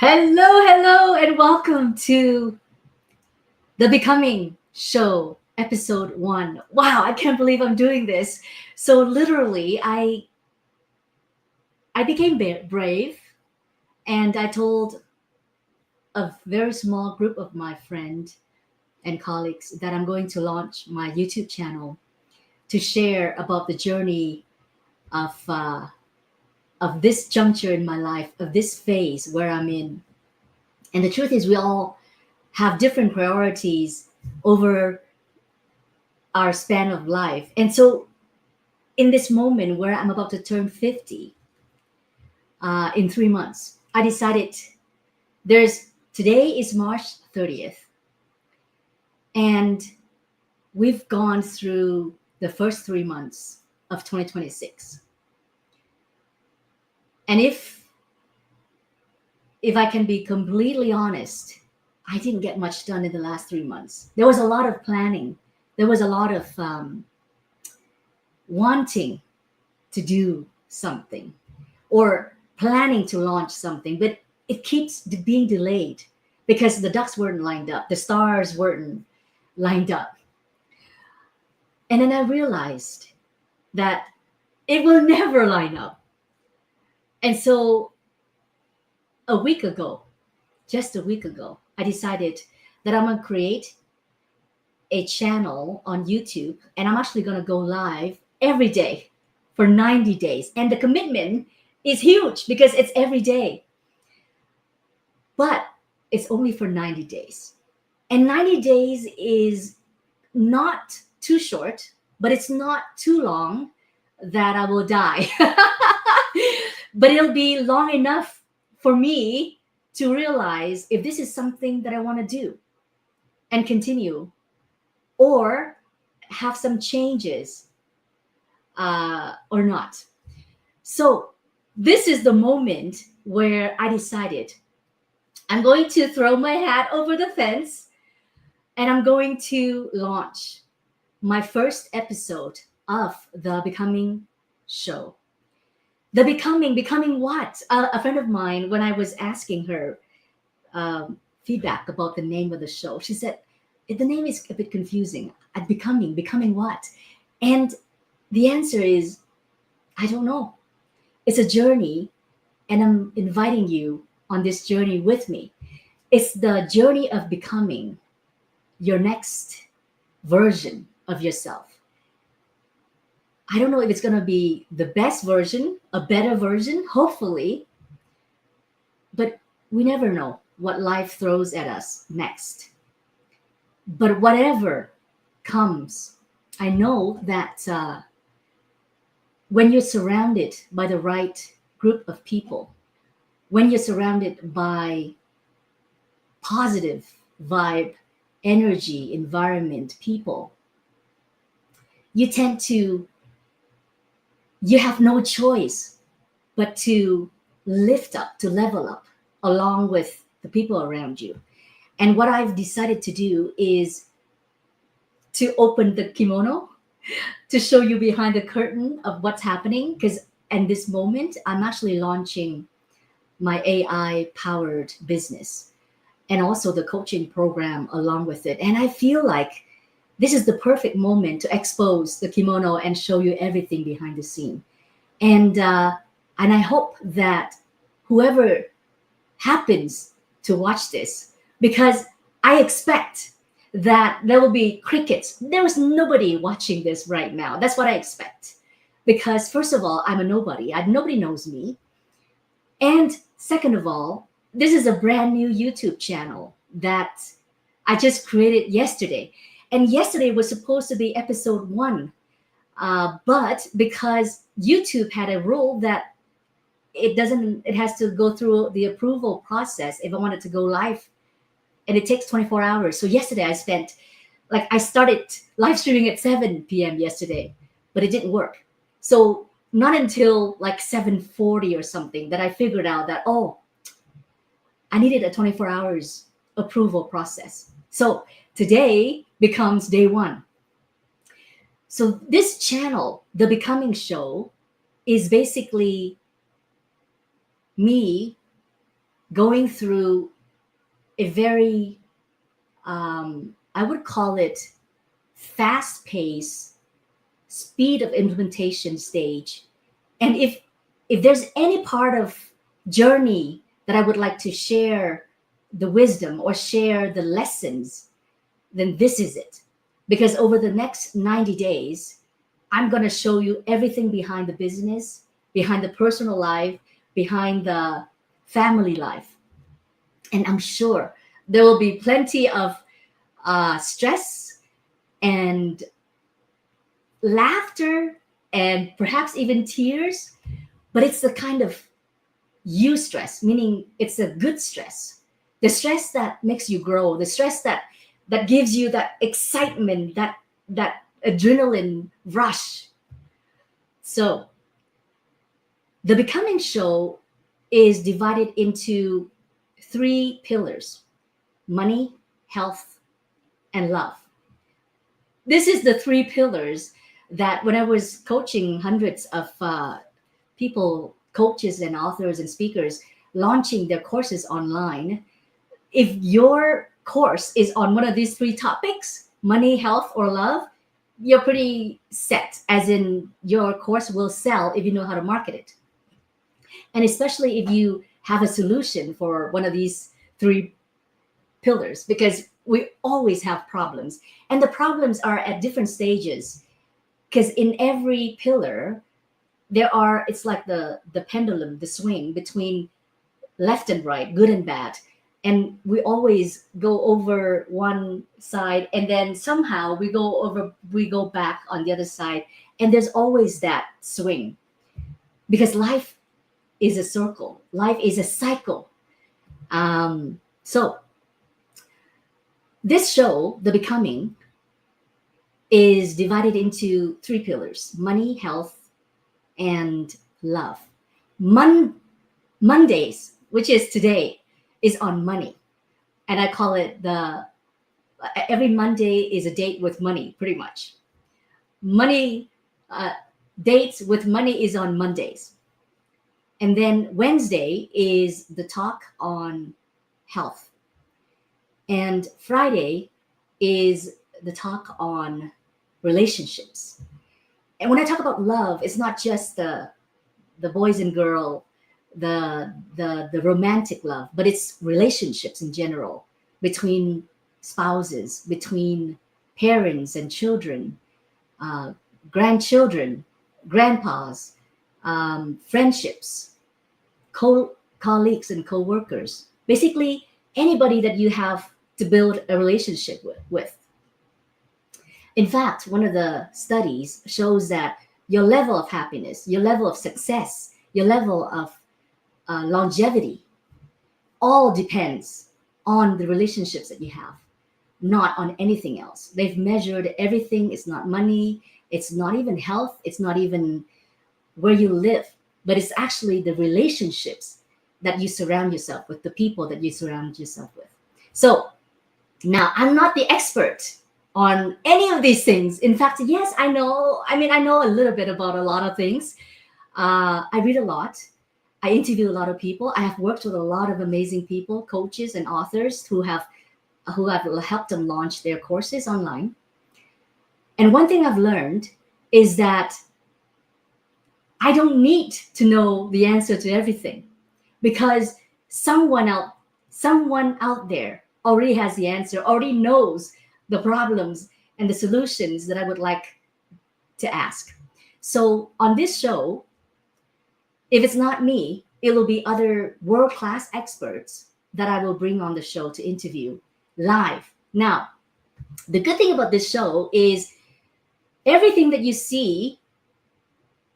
Hello, and welcome to the Becoming Show, episode 1. Wow, I can't believe I'm doing this. So literally, I became brave, and I told a very small group of my friends and colleagues that I'm going to launch my YouTube channel to share about the journey of uh, of this juncture in my life, of this phase where I'm in. And the truth is, we all have different priorities over our span of life. And so, in this moment where I'm about to turn 50 in 3 months, I decided today is March 30th, and we've gone through the first 3 months of 2026. And if I can be completely honest, I didn't get much done in the last 3 months. There was a lot of planning. There was a lot of wanting to do something or planning to launch something, but it keeps being delayed because the ducks weren't lined up, the stars weren't lined up. And then I realized that it will never line up. And so a week ago, just a week ago, I decided that I'm going to create a channel on YouTube, and I'm actually going to go live every day for 90 days. And the commitment is huge because it's every day. But it's only for 90 days. And 90 days is not too short, but it's not too long that I will die. But it'll be long enough for me to realize if this is something that I want to do and continue, or have some changes or not. So, this is the moment where I decided I'm going to throw my hat over the fence and I'm going to launch my first episode of the Becoming Show. The becoming what? A friend of mine, when I was asking her feedback about the name of the show, she said, the name is a bit confusing. At becoming what? And the answer is, I don't know. It's a journey, and I'm inviting you on this journey with me. It's the journey of becoming your next version of yourself. I don't know if it's going to be the best version, a better version, hopefully, but we never know what life throws at us next. But whatever comes, I know that when you're surrounded by the right group of people, when you're surrounded by positive vibe, energy, environment, people, you tend to, you have no choice but to lift up, to level up along with the people around you. And what I've decided to do is to open the kimono to show you behind the curtain of what's happening. Because in this moment, I'm actually launching my AI powered business and also the coaching program along with it. And I feel like this is the perfect moment to expose the kimono and show you everything behind the scene. And I hope that whoever happens to watch this, because I expect that there will be crickets. There was nobody watching this right now. That's what I expect. Because first of all, I'm a nobody. Nobody knows me. And second of all, this is a brand new YouTube channel that I just created yesterday. And yesterday was supposed to be episode 1. But because YouTube had a rule that it has to go through the approval process if I wanted to go live, and it takes 24 hours. So yesterday I started live streaming at 7 p.m. yesterday, but it didn't work. So not until like 7:40 or something that I figured out that, oh, I needed a 24 hours approval process. So today becomes day 1. So this channel, The Becoming Show, is basically me going through a very, I would call it fast pace, speed of implementation stage. And if there's any part of journey that I would like to share the wisdom or share the lessons, then this is it. Because over the next 90 days, I'm going to show you everything behind the business, behind the personal life, behind the family life. And I'm sure there will be plenty of stress and laughter and perhaps even tears, but it's the kind of you stress, meaning it's a good stress, the stress that makes you grow, the stress that gives you that excitement, that adrenaline rush. So the Becoming Show is divided into three pillars: money, health, and love. This is the three pillars that when I was coaching hundreds of people, coaches and authors and speakers launching their courses online, if your course is on one of these three topics, money, health, or love, you're pretty set, as in your course will sell if you know how to market it. And especially if you have a solution for one of these three pillars, because we always have problems. And the problems are at different stages, because in every pillar, it's like the pendulum, the swing between left and right, good and bad. And we always go over one side and then somehow we go back on the other side. And there's always that swing, because life is a circle, life is a cycle. So this show, The Becoming, is divided into three pillars: money, health, and love. Mondays, which is today, is on money. And I call it every Monday is a date with money, pretty much. Money, dates with money is on Mondays. And then Wednesday is the talk on health. And Friday is the talk on relationships. And when I talk about love, it's not just the boys and girl, the romantic love, but it's relationships in general, between spouses, between parents and children, uh, grandchildren, grandpas, friendships, colleagues and co-workers, basically anybody that you have to build a relationship with. In fact, one of the studies shows that your level of happiness, your level of success, your level of longevity, all depends on the relationships that you have, not on anything else. They've measured everything. It's not money, it's not even health, it's not even where you live, but it's actually the relationships that you surround yourself with, the people that you surround yourself with. So now, I'm not the expert on any of these things. In fact, yes, I know. I mean, I know a little bit about a lot of things. I read a lot. I interview a lot of people. I have worked with a lot of amazing people, coaches and authors who have helped them launch their courses online. And one thing I've learned is that I don't need to know the answer to everything, because someone out there already has the answer, already knows the problems and the solutions that I would like to ask. So on this show, if it's not me, it will be other world-class experts that I will bring on the show to interview live. Now, the good thing about this show is everything that you see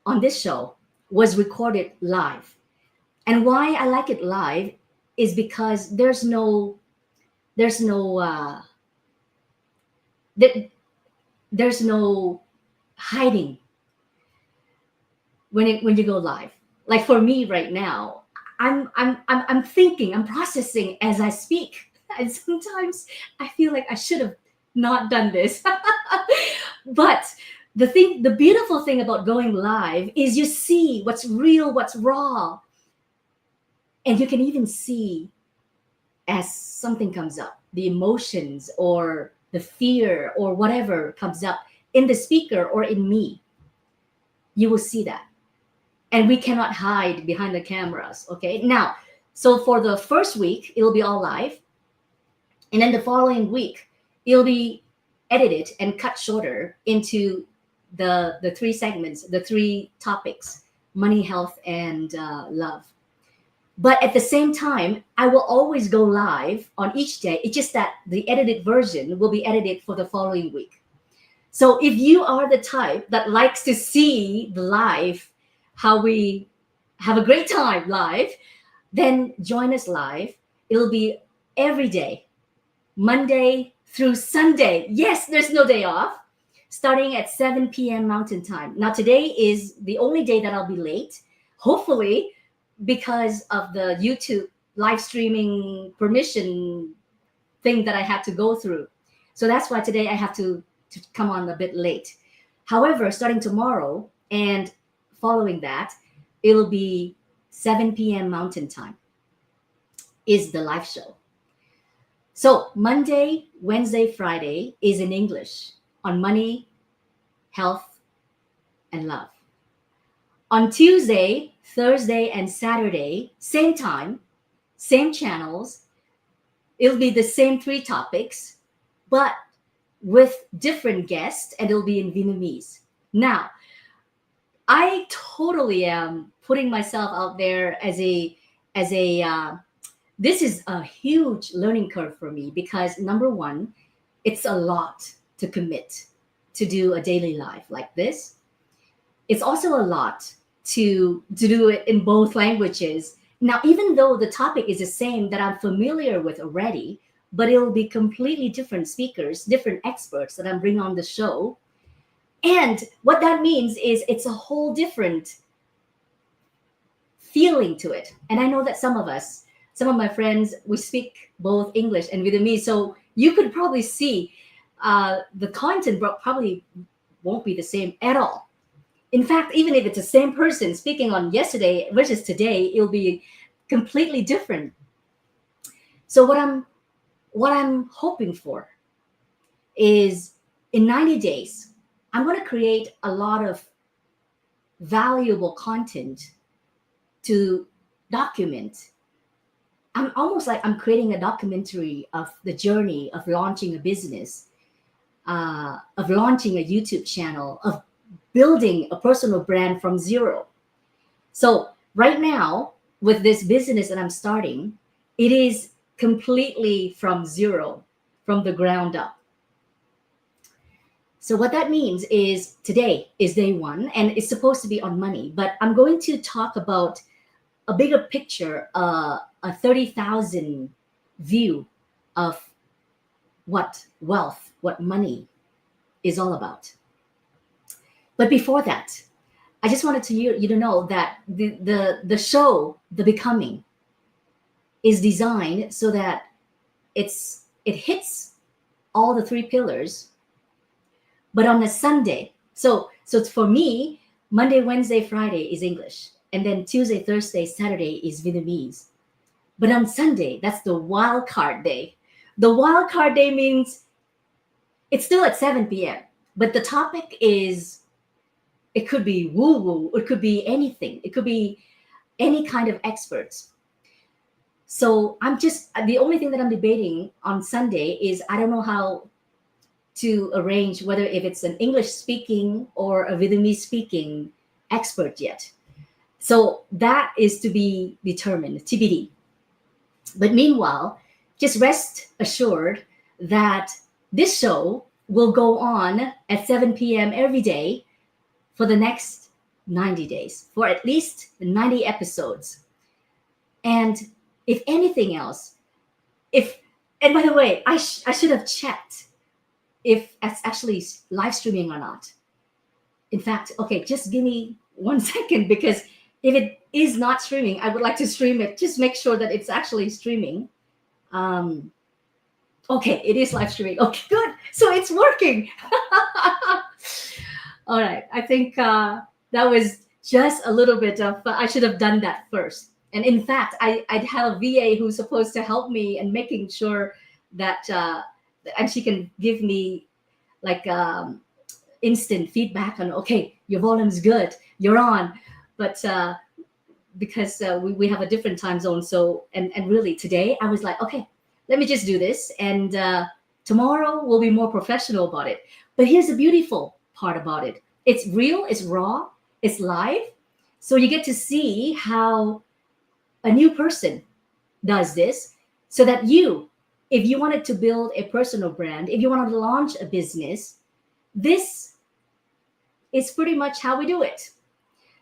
on this show was recorded live. And why I like it live is because there's no there's no hiding when you go live. Like for me right now, I'm thinking, I'm processing as I speak, and sometimes I feel like I should have not done this. But the beautiful thing about going live is you see what's real, what's raw. And you can even see as something comes up, the emotions or the fear or whatever comes up in the speaker or in me, you will see that. And we cannot hide behind the cameras. Okay. Now, so for the first week, it'll be all live. And then the following week, it'll be edited and cut shorter into the three segments, the three topics: money, health, and love. But at the same time, I will always go live on each day. It's just that the edited version will be edited for the following week. So if you are the type that likes to see the live, how we have a great time live, then join us live. It'll be every day, Monday through Sunday. Yes, there's no day off, starting at 7 p.m. Mountain Time. Now, today is the only day that I'll be late, hopefully, because of the YouTube live streaming permission thing that I had to go through. So that's why today I have to come on a bit late. However, starting tomorrow and following that, it'll be 7 p.m. Mountain Time is the live show. So Monday, Wednesday, Friday is in English on money, health, and love. On Tuesday, Thursday, and Saturday, same time, same channels, it'll be the same three topics, but with different guests, and it'll be in Vietnamese. Now, I totally am putting myself out there as a this is a huge learning curve for me because number one, it's a lot to commit to do a daily life like this. It's also a lot to do it in both languages. Now, even though the topic is the same that I'm familiar with already, but it'll be completely different speakers, different experts that I'm bringing on the show. And what that means is it's a whole different feeling to it. And I know that some of us, some of my friends, we speak both English and Vietnamese. So you could probably see the content probably won't be the same at all. In fact, even if it's the same person speaking on yesterday versus today, it'll be completely different. So what I'm hoping for is in 90 days, I'm going to create a lot of valuable content to document. I'm almost like I'm creating a documentary of the journey of launching a business, of launching a YouTube channel, of building a personal brand from zero. So right now, with this business that I'm starting, it is completely from zero, from the ground up. So what that means is today is day one, and it's supposed to be on money, but I'm going to talk about a bigger picture, a 30,000 view of what wealth, what money is all about. But before that, I just wanted you to know that the show, The Becoming, is designed so that it hits all the three pillars, but on a Sunday. So it's for me, Monday, Wednesday, Friday is English, and then Tuesday, Thursday, Saturday is Vietnamese. But on Sunday, that's the wild card day. The wild card day means it's still at 7 p.m., but the topic is, it could be woo woo, it could be anything, it could be any kind of experts. So the only thing that I'm debating on Sunday is I don't know how to arrange whether if it's an English speaking or a Vietnamese speaking expert yet. So that is to be determined, TBD. But meanwhile, just rest assured that this show will go on at 7 p.m. every day for the next 90 days, for at least 90 episodes. And if anything else, and by the way, I should have checked if it's actually live streaming or not. In fact, okay, just give me 1 second, because if it is not streaming, I would like to stream it. Just make sure that it's actually streaming. Okay, it is live streaming. Okay, good. So it's working. All right. I think that was just a little bit of, I should have done that first. And in fact, I'd have a VA who's supposed to help me and making sure that, and she can give me like instant feedback on, okay, your volume's good, you're on. But because we have a different time zone. So, and really today I was like, okay, let me just do this. And tomorrow we'll be more professional about it. But here's the beautiful part about it. It's real, it's raw, it's live. So you get to see how a new person does this, so that you, if you wanted to build a personal brand, if you wanted to launch a business, this is pretty much how we do it.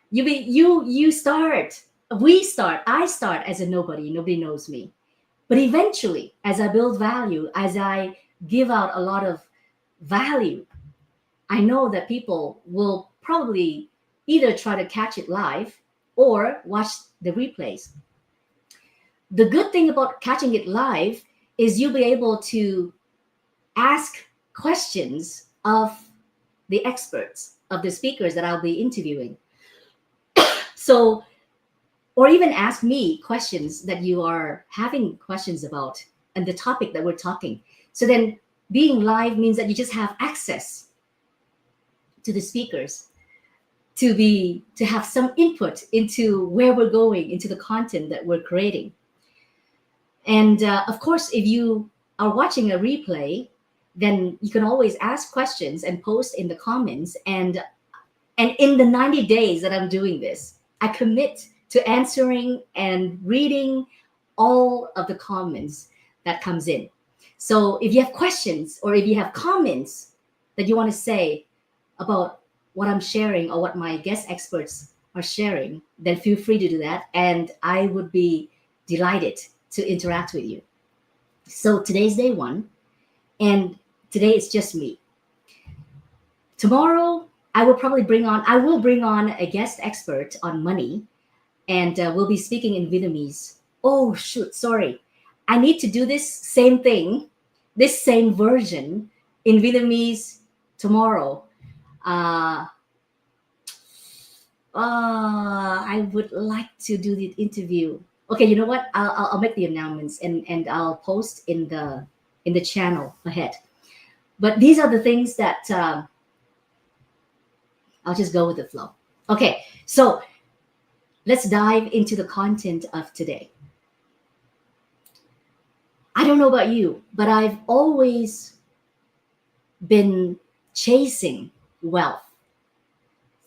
You start, we start, I start as a nobody knows me. But eventually, as I build value, as I give out a lot of value, I know that people will probably either try to catch it live or watch the replays. The good thing about catching it live is you'll be able to ask questions of the experts, of the speakers that I'll be interviewing. So, or even ask me questions that you are having questions about and the topic that we're talking. So then being live means that you just have access to the speakers, to have some input into where we're going, into the content that we're creating. And of course, if you are watching a replay, then you can always ask questions and post in the comments. And in the 90 days that I'm doing this, I commit to answering and reading all of the comments that comes in. So if you have questions or if you have comments that you want to say about what I'm sharing or what my guest experts are sharing, then feel free to do that. And I would be delighted to interact with you. So today's day one, and today it's just me. Tomorrow, I will bring on a guest expert on money, and we'll be speaking in Vietnamese. Oh, shoot, sorry. I need to do this same thing, this same version in Vietnamese tomorrow. Uh, I would like to do the interview. Okay, you know what? I'll make the announcements and I'll post in the channel ahead. But these are the things that I'll just go with the flow. Okay, so let's dive into the content of today. I don't know about you, but I've always been chasing wealth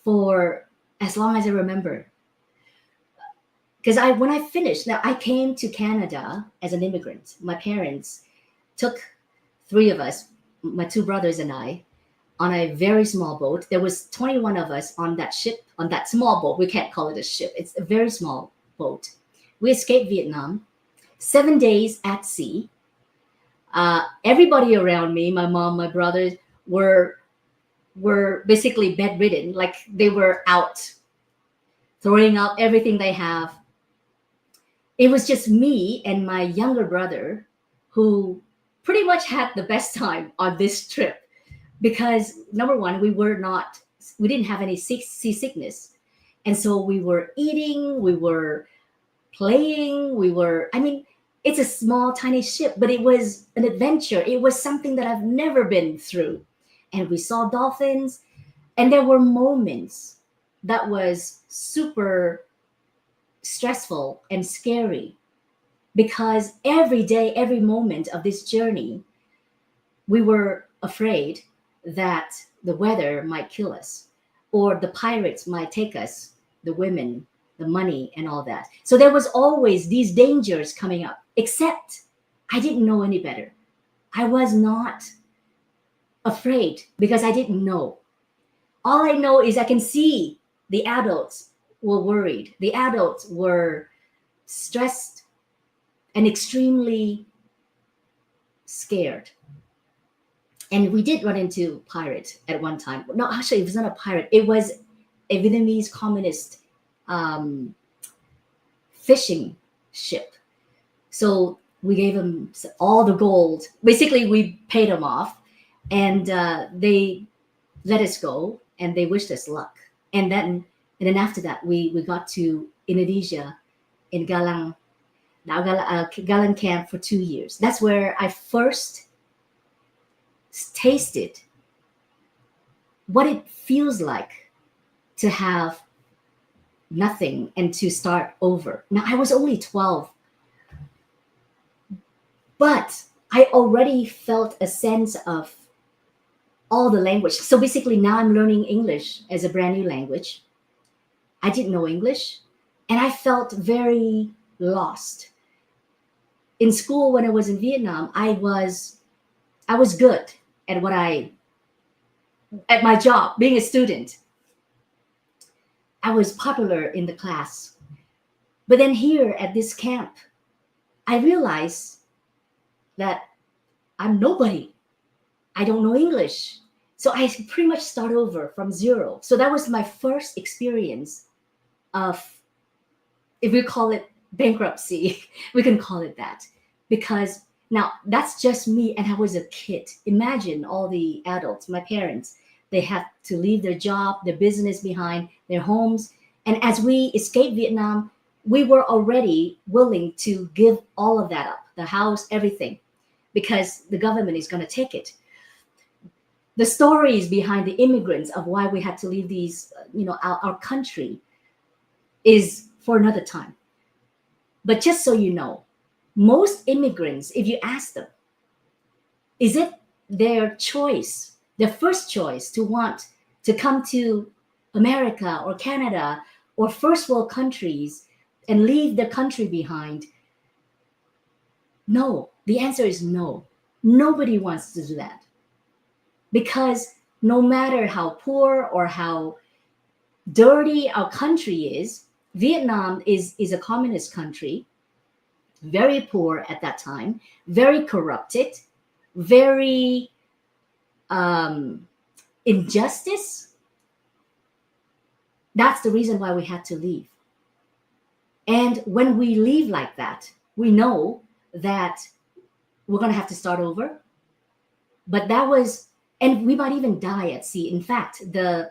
for as long as I remember. Because when I finished, now I came to Canada as an immigrant. My parents took three of us, my two brothers and I, on a very small boat. There was 21 of us on that ship, on that small boat. We can't call it a ship. It's a very small boat. We escaped Vietnam, 7 days at sea. Everybody around me, my mom, my brothers, were basically bedridden, like they were out, throwing up everything they have. It was just me and my younger brother who pretty much had the best time on this trip, because number one, we didn't have any seasickness. And so we were eating, we were playing, it's a small, tiny ship, but it was an adventure. It was something that I've never been through. And we saw dolphins, and there were moments that was super stressful and scary, because every day, every moment of this journey, we were afraid that the weather might kill us, or the pirates might take us, the women, the money, and all that. So there was always these dangers coming up, except I didn't know any better. I was not afraid because I didn't know. All I know is I can see the adults were worried. The adults were stressed and extremely scared. And we did run into a pirate at one time. No, actually, it was not a pirate. It was a Vietnamese communist fishing ship. So we gave them all the gold. Basically, we paid them off, and they let us go, and they wished us luck. And then after that, we got to Indonesia, in Galang camp for 2 years. That's where I first tasted what it feels like to have nothing and to start over. Now, I was only 12, but I already felt a sense of all the language. So basically, now I'm learning English as a brand new language. I didn't know English, and I felt very lost. In school, when I was in Vietnam, I was good at at my job, being a student. I was popular in the class. But then here at this camp, I realized that I'm nobody. I don't know English. So I pretty much start over from zero. So that was my first experience of, if we call it bankruptcy, we can call it that. Because now that's just me, and I was a kid. Imagine all the adults, my parents, they have to leave their job, their business behind, their homes. And as we escaped Vietnam, we were already willing to give all of that up, the house, everything, because the government is going to take it. The stories behind the immigrants of why we had to leave our country is for another time. But just so you know, most immigrants, if you ask them, is it their choice, their first choice to want to come to America or Canada or first world countries and leave their country behind? No, the answer is no. Nobody wants to do that. Because no matter how poor or how dirty our country is, Vietnam is a communist country, very poor at that time, very corrupted, very injustice. That's the reason why we had to leave. And when we leave like that, we know that we're going to have to start over. But that was, and we might even die at sea. In fact, the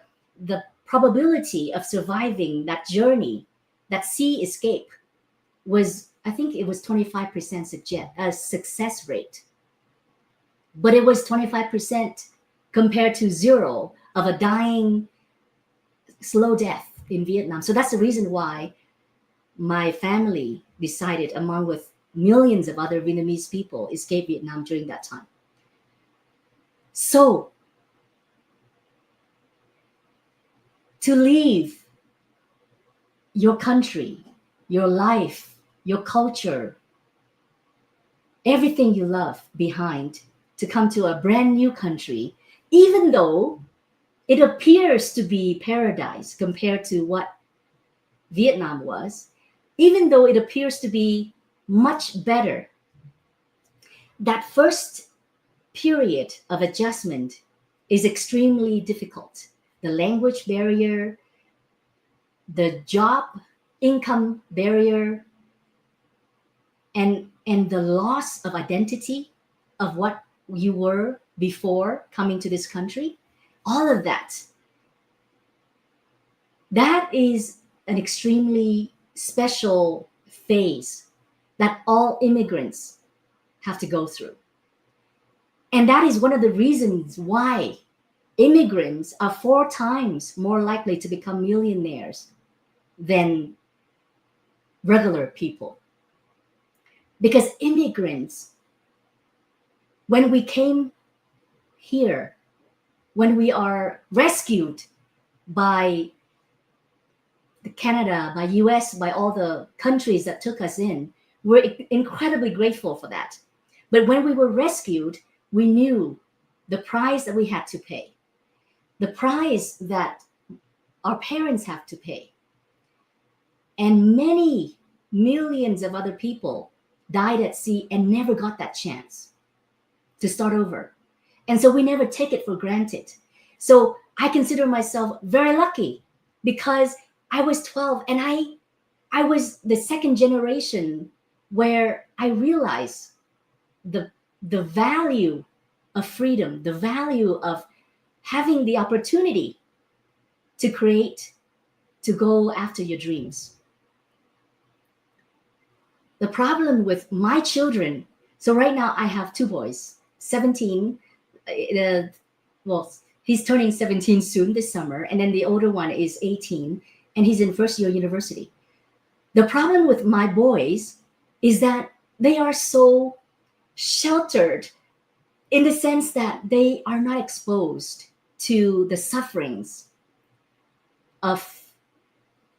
probability of surviving that journey, that sea escape, was, I think it was 25% success rate. But it was 25% compared to zero of a dying slow death in Vietnam. So that's the reason why my family decided, among with millions of other Vietnamese people, escape Vietnam during that time. So to leave your country, your life, your culture, everything you love behind, to come to a brand new country, even though it appears to be paradise compared to what Vietnam was, even though it appears to be much better, that first period of adjustment is extremely difficult. The language barrier, the job income barrier, and the loss of identity of what you were before coming to this country, all of that is an extremely special phase that all immigrants have to go through. And that is one of the reasons why immigrants are 4 times more likely to become millionaires than regular people. Because immigrants, when we came here, when we are rescued by Canada, by US, by all the countries that took us in, we're incredibly grateful for that. But when we were rescued, we knew the price that we had to pay, the price that our parents have to pay. And many millions of other people died at sea and never got that chance to start over. And so we never take it for granted. So I consider myself very lucky because I was 12 and I was the second generation where I realized the value of freedom, the value of having the opportunity to create, to go after your dreams. The problem with my children, so right now I have two boys, 17, uh, well, he's turning 17 soon this summer, and then the older one is 18, and he's in first year university. The problem with my boys is that they are so sheltered in the sense that they are not exposed to the sufferings of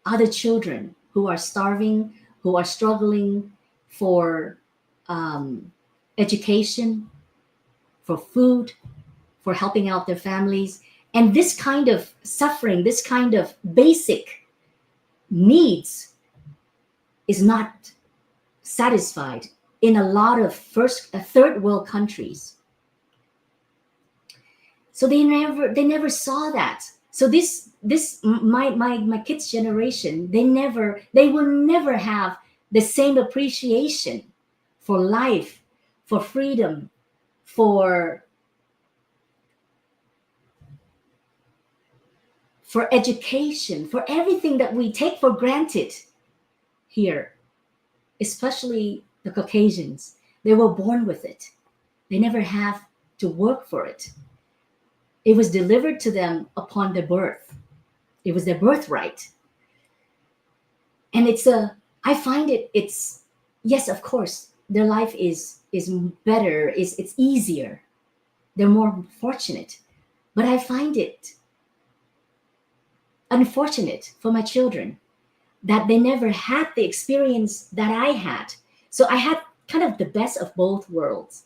other children who are starving, who are struggling for um, education, for food, for helping out their families. And this kind of suffering, this kind of basic needs is not satisfied in a lot of third world countries. So they never saw that. So my kids generation, they will never have the same appreciation for life, for freedom, for education, for everything that we take for granted here, especially the Caucasians. They were born with it. They never have to work for it. It was delivered to them upon their birth. It was their birthright. And I find it's, yes, of course, their life is better, it's easier. They're more fortunate. But I find it unfortunate for my children that they never had the experience that I had. So I had kind of the best of both worlds.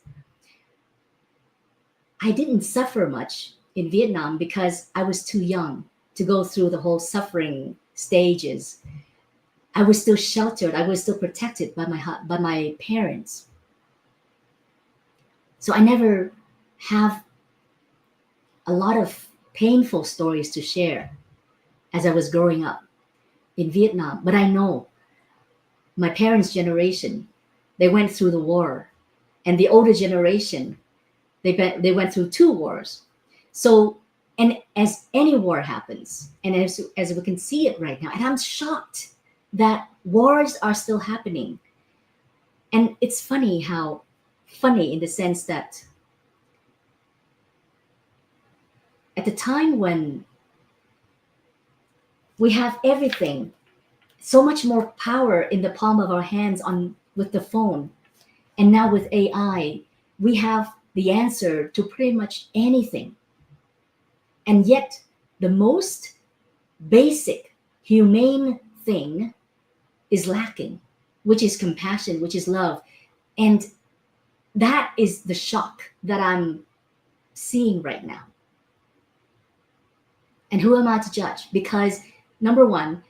I didn't suffer much in Vietnam because I was too young to go through the whole suffering stages. I was still sheltered. I was still protected by my parents. So I never have a lot of painful stories to share as I was growing up in Vietnam. But I know my parents' generation, they went through the war, and the older generation, they went through two wars. So, and as any war happens, and as we can see it right now, and I'm shocked that wars are still happening. And it's funny in the sense that at the time when we have everything, so much more power in the palm of our hands on with the phone, and now with AI, we have the answer to pretty much anything. And yet, the most basic humane thing is lacking, which is compassion, which is love. And that is the shock that I'm seeing right now. And who am I to judge? Because number one,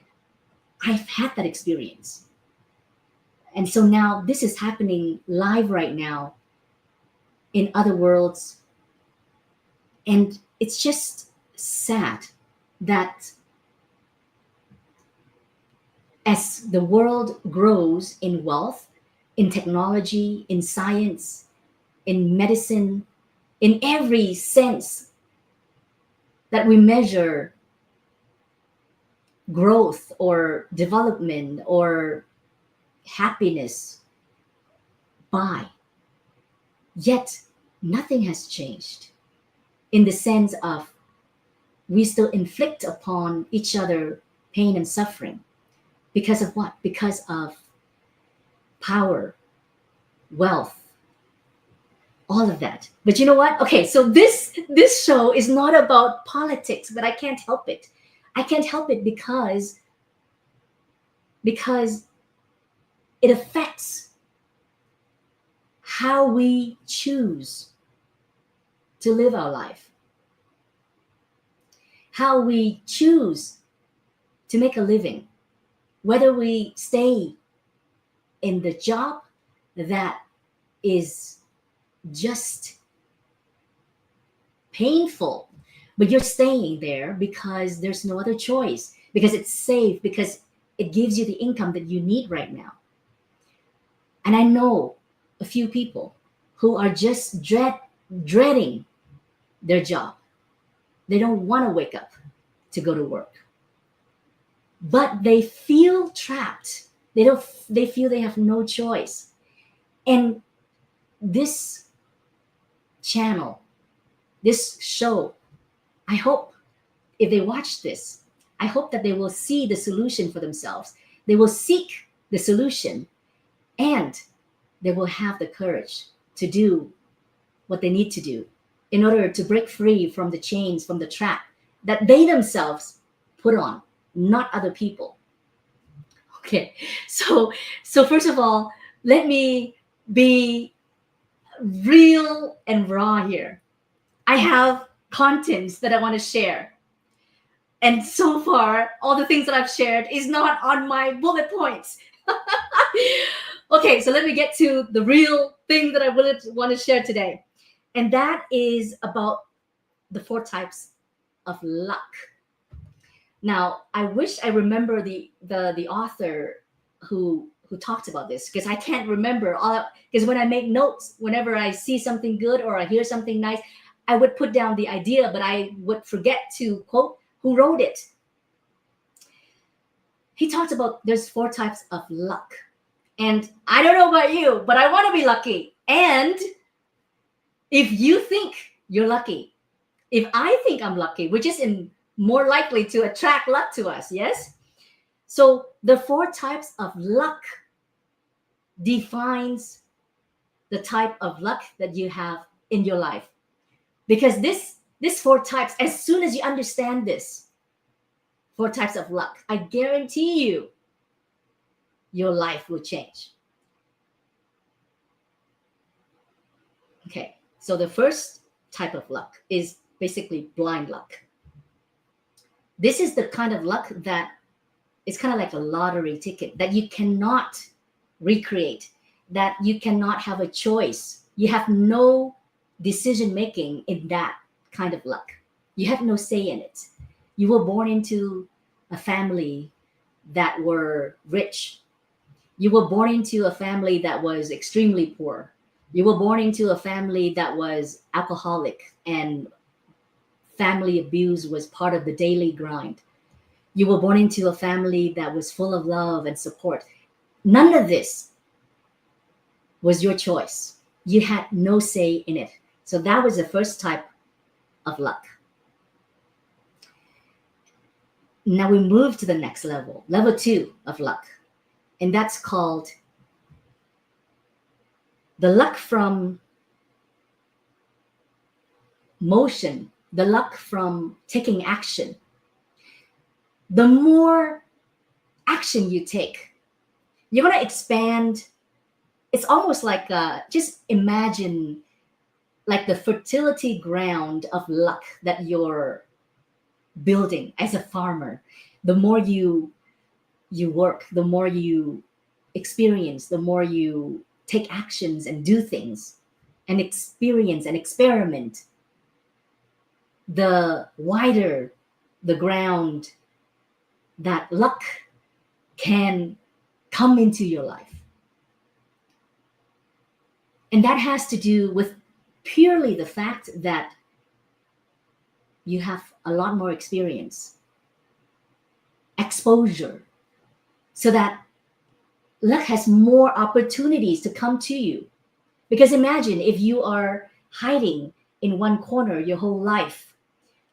I've had that experience. And so now this is happening live right now in other worlds. And it's just sad that as the world grows in wealth, in technology, in science, in medicine, in every sense that we measure growth or development or happiness by, yet nothing has changed in the sense of we still inflict upon each other pain and suffering. Because of what? Because of power, wealth, all of that. But you know what? Okay, so this show is not about politics, but I can't help it. I can't help it because it affects how we choose to live our life, how we choose to make a living, whether we stay in the job that is just painful, but you're staying there because there's no other choice, because it's safe, because it gives you the income that you need right now. And I know a few people who are just dreading their job. They don't want to wake up to go to work, but they feel trapped. They feel they have no choice. And this channel, this show, I hope if they watch this, I hope that they will see the solution for themselves. They will seek the solution, and they will have the courage to do what they need to do in order to break free from the chains, from the trap that they themselves put on, not other people. Okay, so first of all, let me be real and raw here. I have contents that I want to share. And so far, all the things that I've shared is not on my bullet points. Okay, so let me get to the real thing that I really want to share today. And that is about the four types of luck. Now, I wish I remember the author who talked about this, because I can't remember all, because when I make notes, whenever I see something good or I hear something nice, I would put down the idea, but I would forget to quote who wrote it. He talked about there's four types of luck. And I don't know about you, but I want to be lucky. And if you think you're lucky, if I think I'm lucky, which is more likely to attract luck to us, yes? So the four types of luck defines the type of luck that you have in your life. Because this four types, as soon as you understand this, four types of luck, I guarantee you, your life will change. Okay, so the first type of luck is basically blind luck. This is the kind of luck that is kind of like a lottery ticket that you cannot recreate, that you cannot have a choice. You have no decision making in that kind of luck. You have no say in it. You were born into a family that were rich. You were born into a family that was extremely poor. You were born into a family that was alcoholic, and family abuse was part of the daily grind. You were born into a family that was full of love and support. None of this was your choice. You had no say in it. So that was the first type of luck. Now we move to the next level, level 2 of luck. And that's called the luck from motion, the luck from taking action. The more action you take, you're going to expand. It's almost like just imagine like the fertility ground of luck that you're building as a farmer. The more you work, the more you experience, the more you take actions and do things and experience and experiment, the wider the ground that luck can come into your life. And that has to do with purely the fact that you have a lot more experience, exposure, so that luck has more opportunities to come to you. Because imagine if you are hiding in one corner your whole life,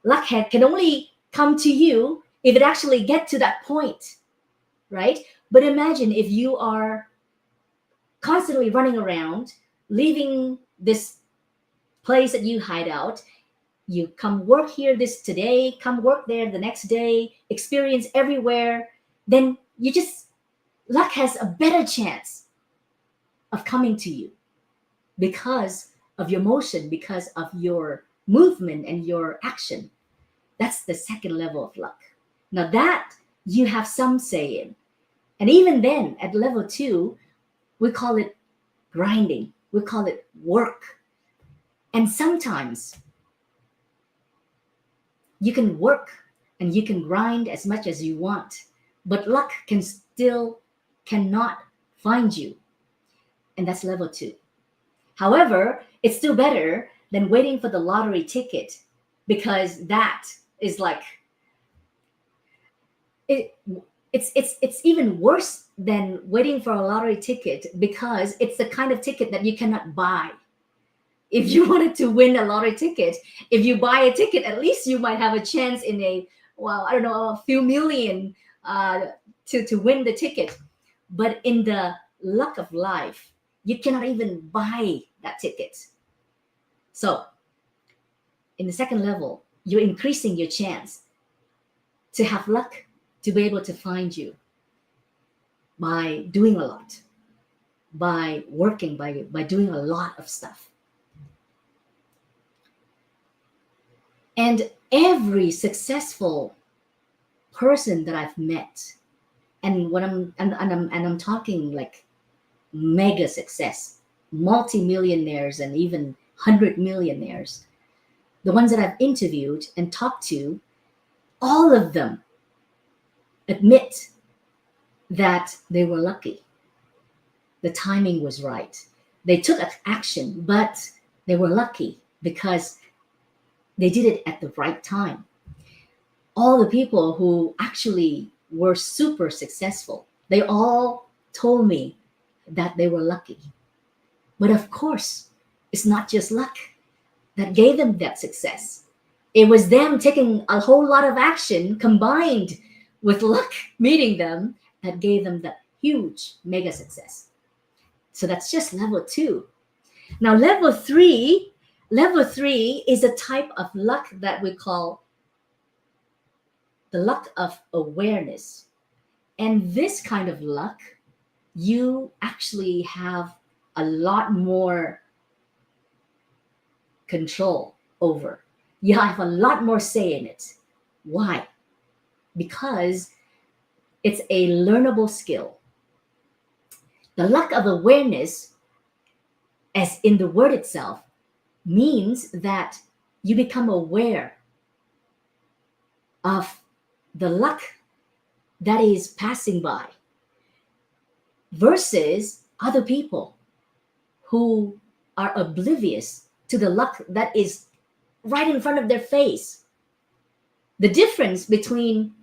luck can only come to you if it actually get to that point, right? But imagine if you are constantly running around, leaving this place that you hide out. You come work here this today, come work there the next day, experience everywhere. Then luck has a better chance of coming to you because of your motion, because of your movement and your action. That's the second level of luck. Now that you have some say in. And even then, at level 2, we call it grinding. We call it work. And sometimes you can work and you can grind as much as you want, but luck cannot find you. And that's level 2. However, it's still better than waiting for the lottery ticket, because that is like It's even worse than waiting for a lottery ticket, because it's the kind of ticket that you cannot buy. If you wanted to win a lottery ticket, if you buy a ticket, at least you might have a chance in a, well, I don't know, a few million, to win the ticket. But in the luck of life, you cannot even buy that ticket. So in the second level, you're increasing your chance to have luck to be able to find you by doing a lot, by working, by doing a lot of stuff. And every successful person that I've met, and when I'm talking like mega success, multi-millionaires and even 100 millionaires, the ones that I've interviewed and talked to, all of them admit that they were lucky. The timing was right. They took action, but they were lucky because they did it at the right time. All the people who actually were super successful, they all told me that they were lucky. But of course, it's not just luck that gave them that success. It was them taking a whole lot of action combined with luck meeting them that gave them that huge mega success. So that's just level 2. Now level 3 is a type of luck that we call the luck of awareness. And this kind of luck, you actually have a lot more control over. You have a lot more say in it. Why? Because it's a learnable skill. The luck of awareness, as in the word itself, means that you become aware of the luck that is passing by versus other people who are oblivious to the luck that is right in front of their face. The difference between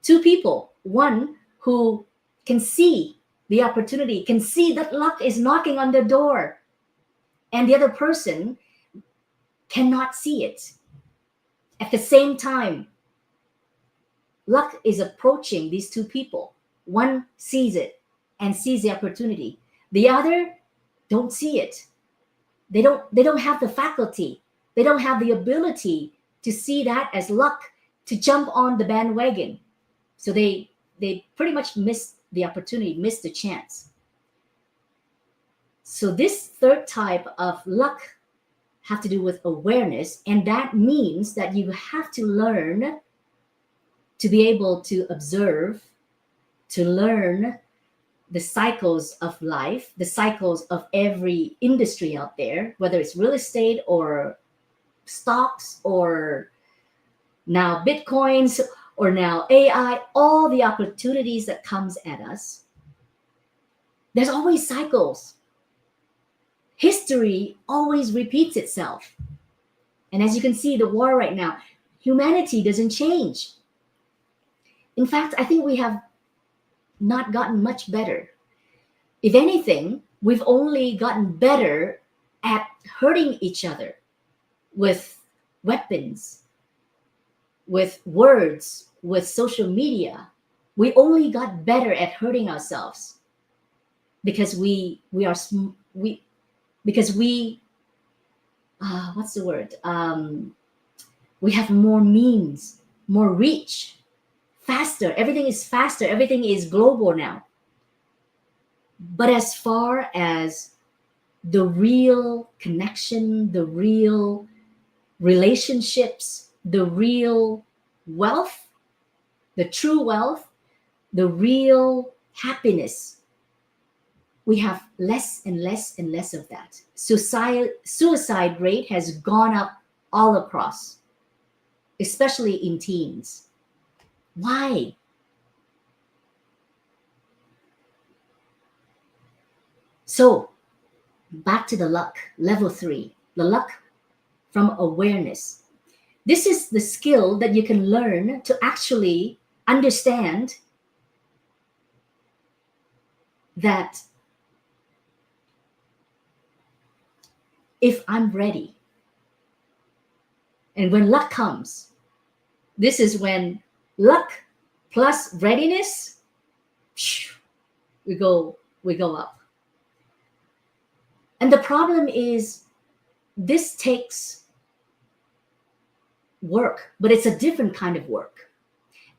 two people, one who can see the opportunity, can see that luck is knocking on their door, and the other person cannot see it. At the same time, luck is approaching these two people. One sees it and sees the opportunity. The other don't see it. They don't have the faculty. They don't have the ability to see that as luck, to jump on the bandwagon. So they pretty much miss the opportunity, miss the chance. So this third type of luck have to do with awareness, and that means that you have to learn to be able to observe, to learn the cycles of life, the cycles of every industry out there, whether it's real estate or stocks or now Bitcoins or now AI, all the opportunities that comes at us. There's always cycles. History always repeats itself. And as you can see, the war right now, humanity doesn't change. In fact, I think we have not gotten much better. If anything, we've only gotten better at hurting each other with weapons, with words, with social media. We only got better at hurting ourselves because we what's the word? We have more means, more reach, faster. Everything is faster. Everything is global now. But as far as the real connection, the real relationships, the real wealth, the true wealth, the real happiness, we have less and less and less of that. Suicide rate has gone up all across, especially in teens. Why? So back to the luck, level 3, the luck from awareness. This is the skill that you can learn to actually understand that if I'm ready, and when luck comes, this is when luck plus readiness, we go we go up. And the problem is this takes work, but it's a different kind of work.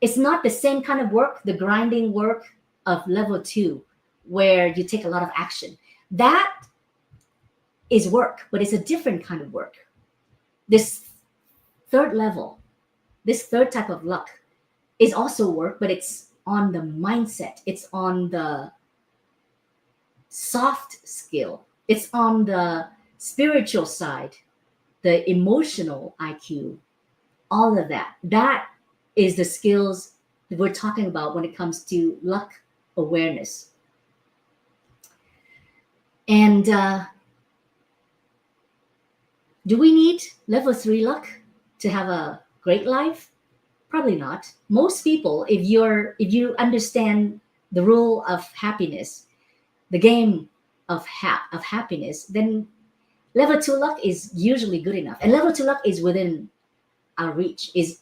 It's not the same kind of work, the grinding work of level 2, where you take a lot of action. That is work, but it's a different kind of work. This third level, this third type of luck is also work, but it's on the mindset, it's on the soft skill, it's on the spiritual side, the emotional IQ, all of that. That is the skills that we're talking about when it comes to luck awareness. And do we need level 3 luck to have a great life? Probably not. Most people, if you understand the rule of happiness, the game of happiness, then level 2 luck is usually good enough. And level 2 luck is within our reach. Is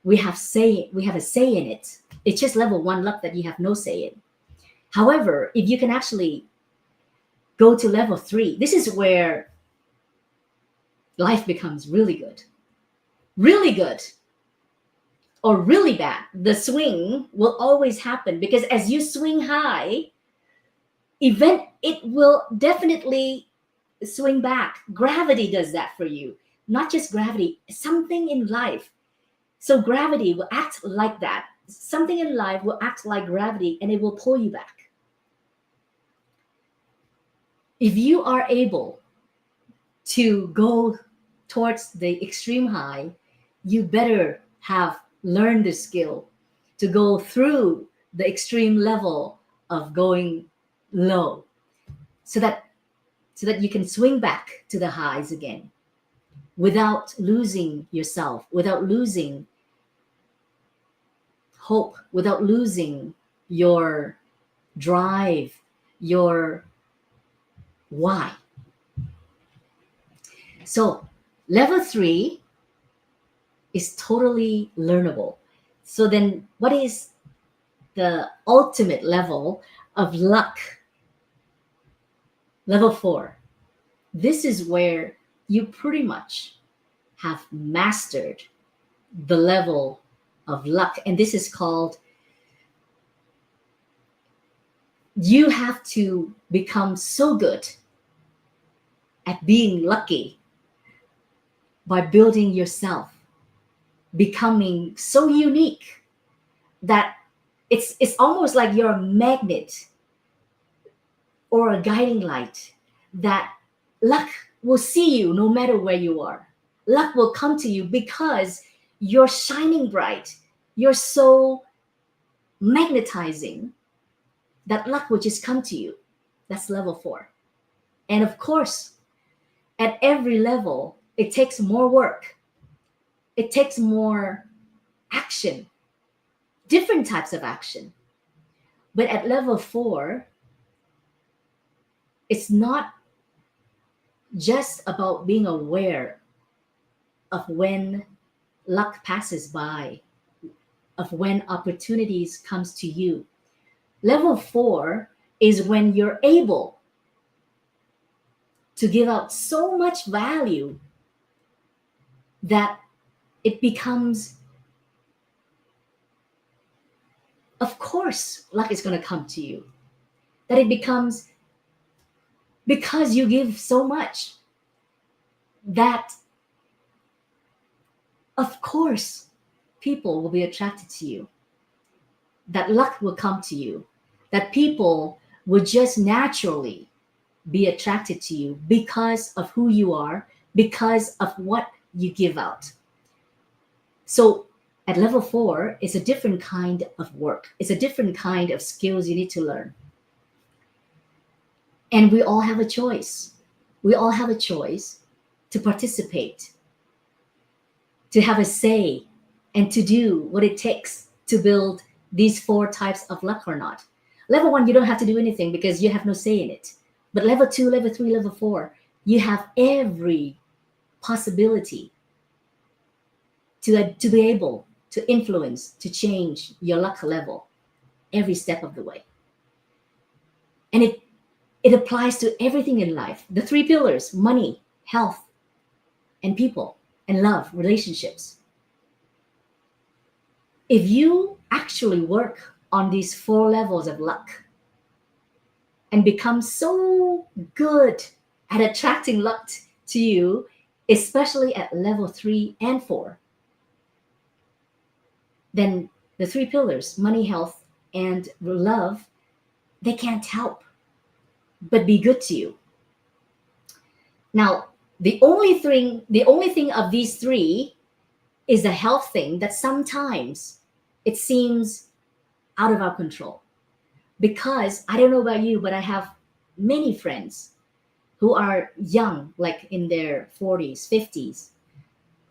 we have a say in it. It's just level 1 luck that you have no say in. However, if you can actually go to level 3, this is where life becomes really good. Really good or really bad. The swing will always happen because as you swing high, it will definitely swing back. Gravity does that for you. Not just gravity, something in life. So gravity will act like that. Something in life will act like gravity and it will pull you back. If you are able to go towards the extreme high, you better have learned the skill to go through the extreme level of going low so that you can swing back to the highs again without losing yourself, without losing hope, without losing your drive, your why. So level 3 is totally learnable. So then what is the ultimate level of luck? Level 4. This is where you pretty much have mastered the level of luck. And this is called, you have to become so good at being lucky by building yourself, becoming so unique that it's almost like you're a magnet or a guiding light, that luck will see you no matter where you are. Luck will come to you because you're shining bright. You're so magnetizing that luck will just come to you. That's level 4. And of course, at every level, it takes more work. It takes more action, different types of action. But at level 4, it's not just about being aware of when luck passes by, of when opportunities comes to you. Level 4 is when you're able to give out so much value that it becomes, of course, luck is going to come to you. That it becomes, because you give so much, that of course people will be attracted to you. That luck will come to you. That people will just naturally be attracted to you because of who you are, because of what you give out. So at level 4, it's a different kind of work. It's a different kind of skills you need to learn. And we all have a choice. We all have a choice to participate, to have a say, and to do what it takes to build these 4 types of luck or not. Level 1, you don't have to do anything because you have no say in it. But level 2, level 3, level 4, you have every possibility to be able to influence, to change your luck level every step of the way. And it applies to everything in life. The three pillars: money, health, and people, and love, relationships. If you actually work on these four levels of luck and become so good at attracting luck to you, especially at level 3 and 4, then the three pillars, money, health, and love, they can't help but be good to you. Now, the only thing of these three is the health thing that sometimes it seems out of our control. Because I don't know about you, but I have many friends who are young, like in their 40s, 50s,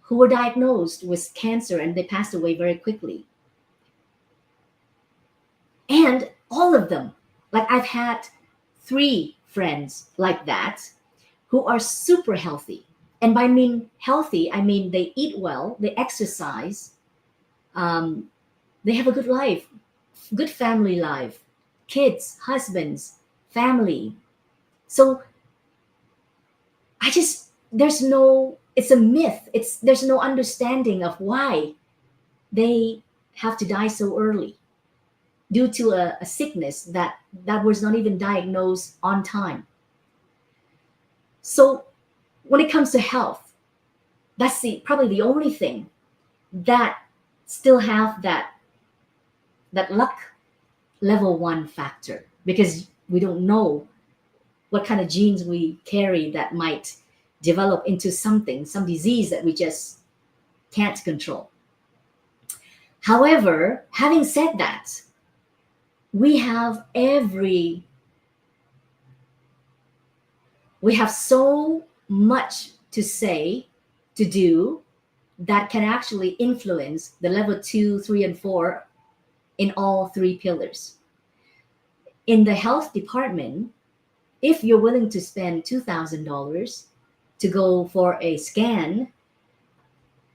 who were diagnosed with cancer and they passed away very quickly. And all of them, like I've had three friends like that who are super healthy. And by mean healthy, I mean they eat well, they exercise, um, they have a good life, good family life, kids, husbands, family. So I just, there's no, it's a myth. There's no understanding of why they have to die so early due to a sickness that was not even diagnosed on time. So when it comes to health, that's probably the only thing that still have that luck level 1 factor, because we don't know what kind of genes we carry that might develop into something, some disease that we just can't control. However, having said that, we have so much to say, to do, that can actually influence the level 2, 3, and 4 in all three pillars. In the health department, if you're willing to spend $2,000 to go for a scan,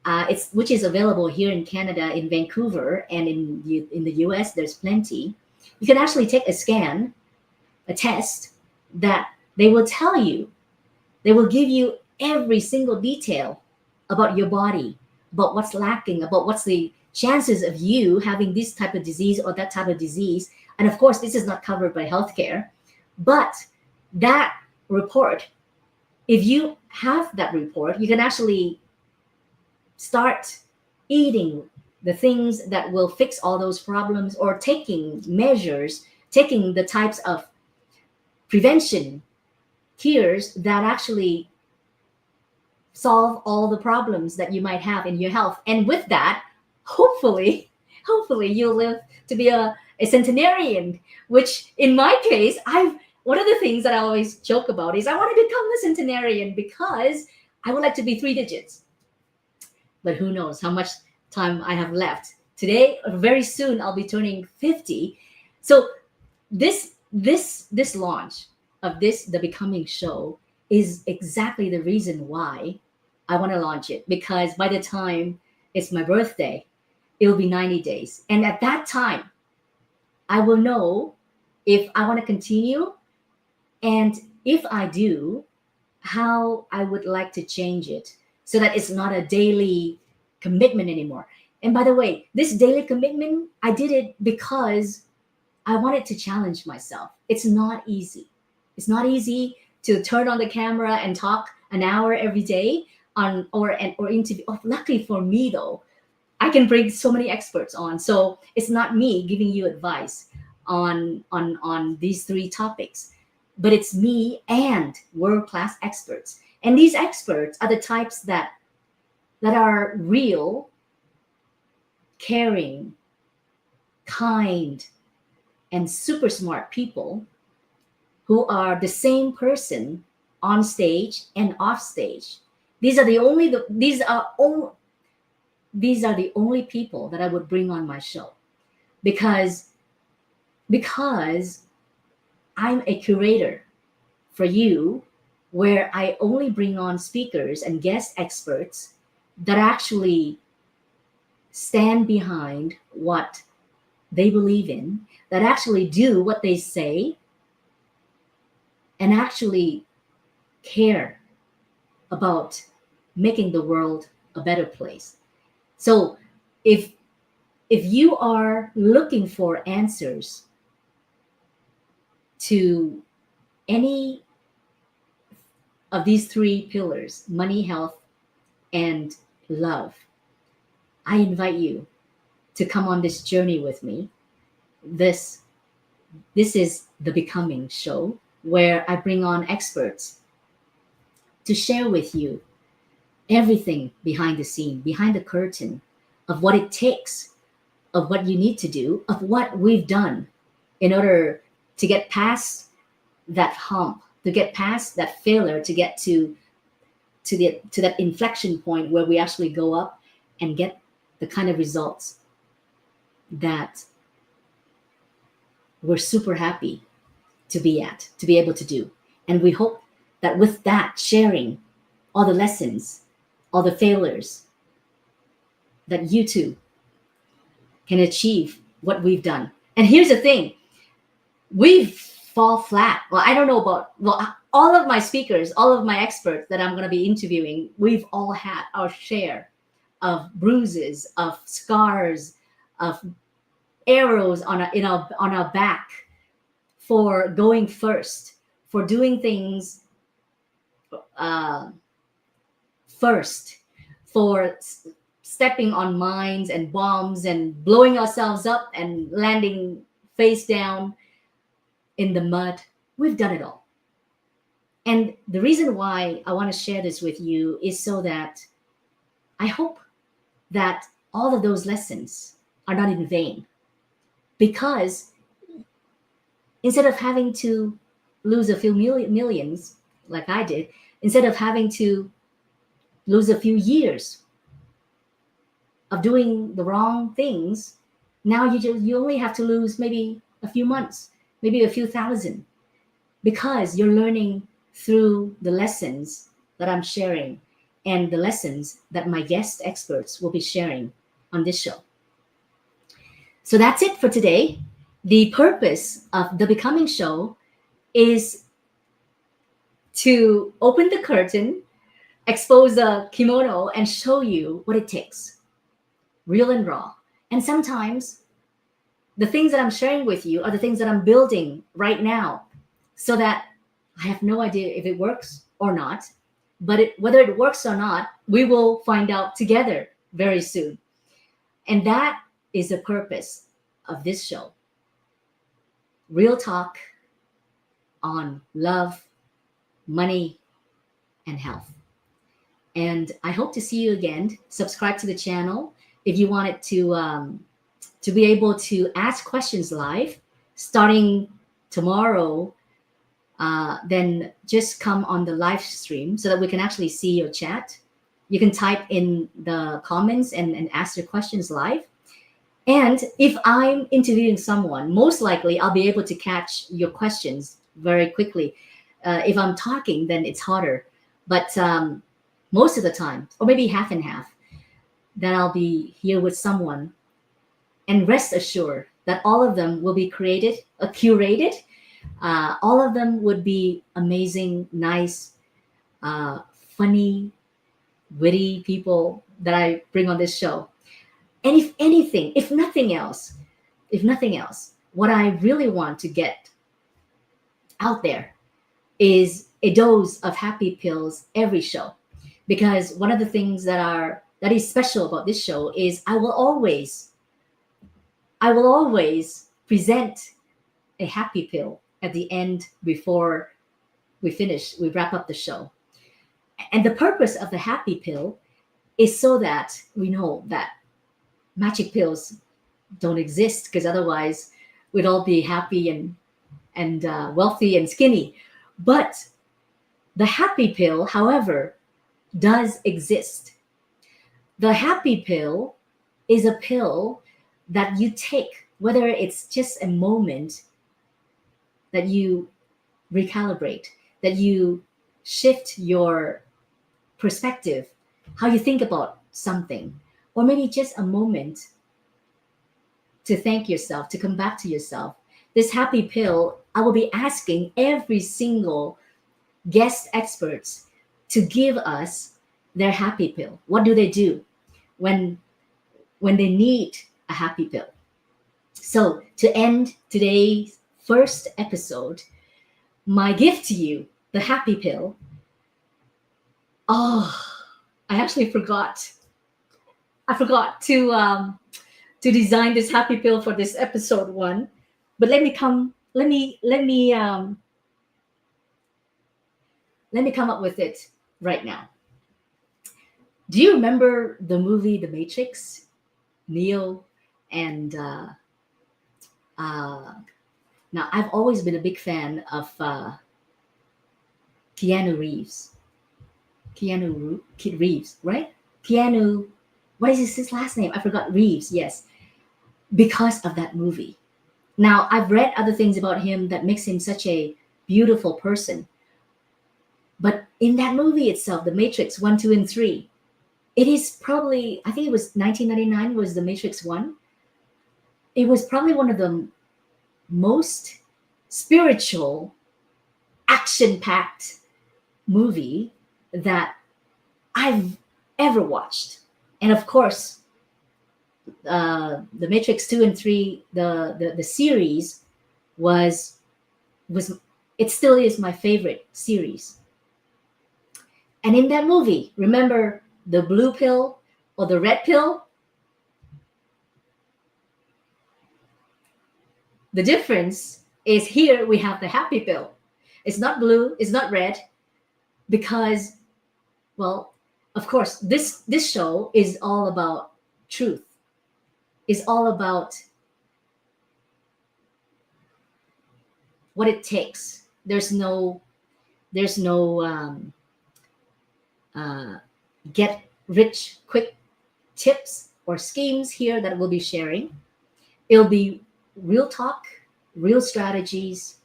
it's which is available here in Canada, in Vancouver, and in the US, there's plenty. You can actually take a scan, a test that they will tell you, they will give you every single detail about your body, about what's lacking, about what's the chances of you having this type of disease or that type of disease. And of course, this is not covered by healthcare, but that report, if you have that report, you can actually start eating the things that will fix all those problems, or taking measures, taking the types of prevention cures that actually solve all the problems that you might have in your health. And with that, hopefully you'll live to be a centenarian, which in my case, one of the things that I always joke about is I want to become a centenarian because I would like to be three digits. But who knows how much time I have left. Today, very soon, I'll be turning 50. So this launch of the Becoming Show is exactly the reason why I want to launch it, because by the time it's my birthday, it will be 90 days. And at that time, I will know if I want to continue, and if I do, how I would like to change it so that it's not a daily commitment anymore. And by the way, this daily commitment, I did it because I wanted to challenge myself. It's not easy. It's not easy to turn on the camera and talk an hour every day on or interview. Oh, luckily for me though, I can bring so many experts on. So it's not me giving you advice on these three topics, but it's me and world-class experts. And these experts are the types that are real, caring, kind, and super smart people who are the same person on stage and off stage. These are the only people that I would bring on my show, because because I'm a curator for you, where I only bring on speakers and guest experts that actually stand behind what they believe in, that actually do what they say, and actually care about making the world a better place. So if you are looking for answers to any of these three pillars, money, health, and love, I invite you to come on this journey with me. This this is the Becoming Show, where I bring on experts to share with you everything behind the scene, behind the curtain, of what it takes, of what you need to do, of what we've done in order to get past that hump, to get past that failure, to get to that inflection point where we actually go up and get the kind of results that we're super happy to be at, to be able to do. And we hope that with that sharing all the lessons, all the failures, that you too can achieve what we've done. And here's the thing, we fall flat. Well, I don't know about, well, all of my speakers, all of my experts that I'm going to be interviewing, we've all had our share of bruises, of scars, of arrows on on our back for going first, for doing things uh, first, for stepping on mines and bombs and blowing ourselves up and landing face down in the mud. We've done it all. And the reason why I want to share this with you is so that I hope that all of those lessons are not in vain. Because instead of having to lose a few millions like I did, instead of having to lose a few years of doing the wrong things, now you only have to lose maybe a few months, maybe a few thousand, because you're learning through the lessons that I'm sharing and the lessons that my guest experts will be sharing on this show. So that's it for today. The purpose of the Becoming Show is to open the curtain, expose the kimono, and show you what it takes, real and raw. And sometimes the things that I'm sharing with you are the things that I'm building right now, so that I have no idea if it works or not. But whether it works or not, we will find out together very soon. And that is the purpose of this show. Real talk on love, money, and health. And I hope to see you again. Subscribe to the channel if you wanted to be able to ask questions live starting tomorrow. Then just come on the live stream so that we can actually see your chat. You can type in the comments and ask your questions live. And if I'm interviewing someone, most likely I'll be able to catch your questions very quickly. If I'm talking, then it's harder. But most of the time, or maybe half and half, then I'll be here with someone. And rest assured that all of them will be curated. All of them would be amazing, nice, funny, witty people that I bring on this show. And if anything, if nothing else, what I really want to get out there is a dose of happy pills every show. Because one of the things that is special about this show is I will always present a happy pill at the end before we wrap up the show. And the purpose of the happy pill is so that we know that magic pills don't exist, because otherwise we'd all be happy and wealthy and skinny. But the happy pill, however, does exist. The happy pill is a pill that you take whether it's just a moment that you recalibrate, that you shift your perspective, how you think about something, or maybe just a moment to thank yourself, to come back to yourself. This happy pill, I will be asking every single guest experts to give us their happy pill. What do they do when they need a happy pill? So to end today's first episode, my gift to you, the happy pill. Oh, I actually forgot. I forgot to design this happy pill for this episode one. But let me come up with it right now. Do you remember the movie The Matrix? Neo and uh, now I've always been a big fan of Keanu Reeves. Kid Reeves, right? Keanu, what is his last name? I forgot. Reeves, yes, because of that movie. Now I've read other things about him that makes him such a beautiful person, but in that movie itself, The Matrix one, two, and three, it is probably, I think it was 1999 was The Matrix one. It was probably one of the most spiritual, action-packed movie that I've ever watched. And of course, the Matrix 2 and 3, the series was was it still is my favorite series. And in that movie, remember the blue pill or the red pill? The difference is here we have the happy pill. It's not blue, it's not red, because, well, of course, this show is all about truth. Is all about what it takes. There's no uh, get rich quick tips or schemes here that we'll be sharing. It'll be real talk, real strategies,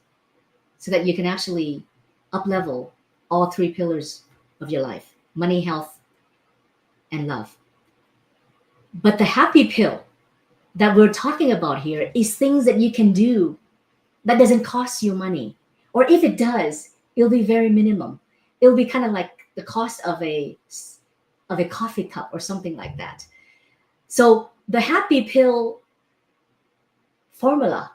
so that you can actually up level all three pillars of your life: money, health, and love. But the happy pill that we're talking about here is things that you can do that doesn't cost you money. Or if it does, it'll be very minimum. It'll be kind of like the cost of a coffee cup or something like that. So the happy pill formula.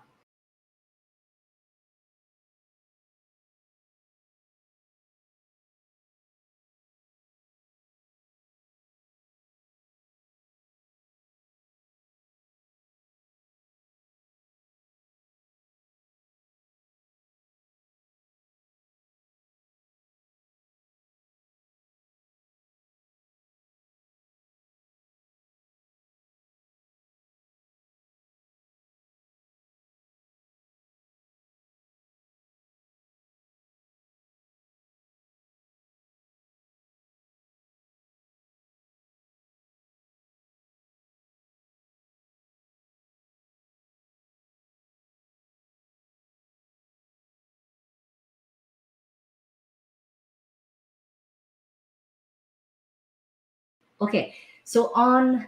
Okay, so on.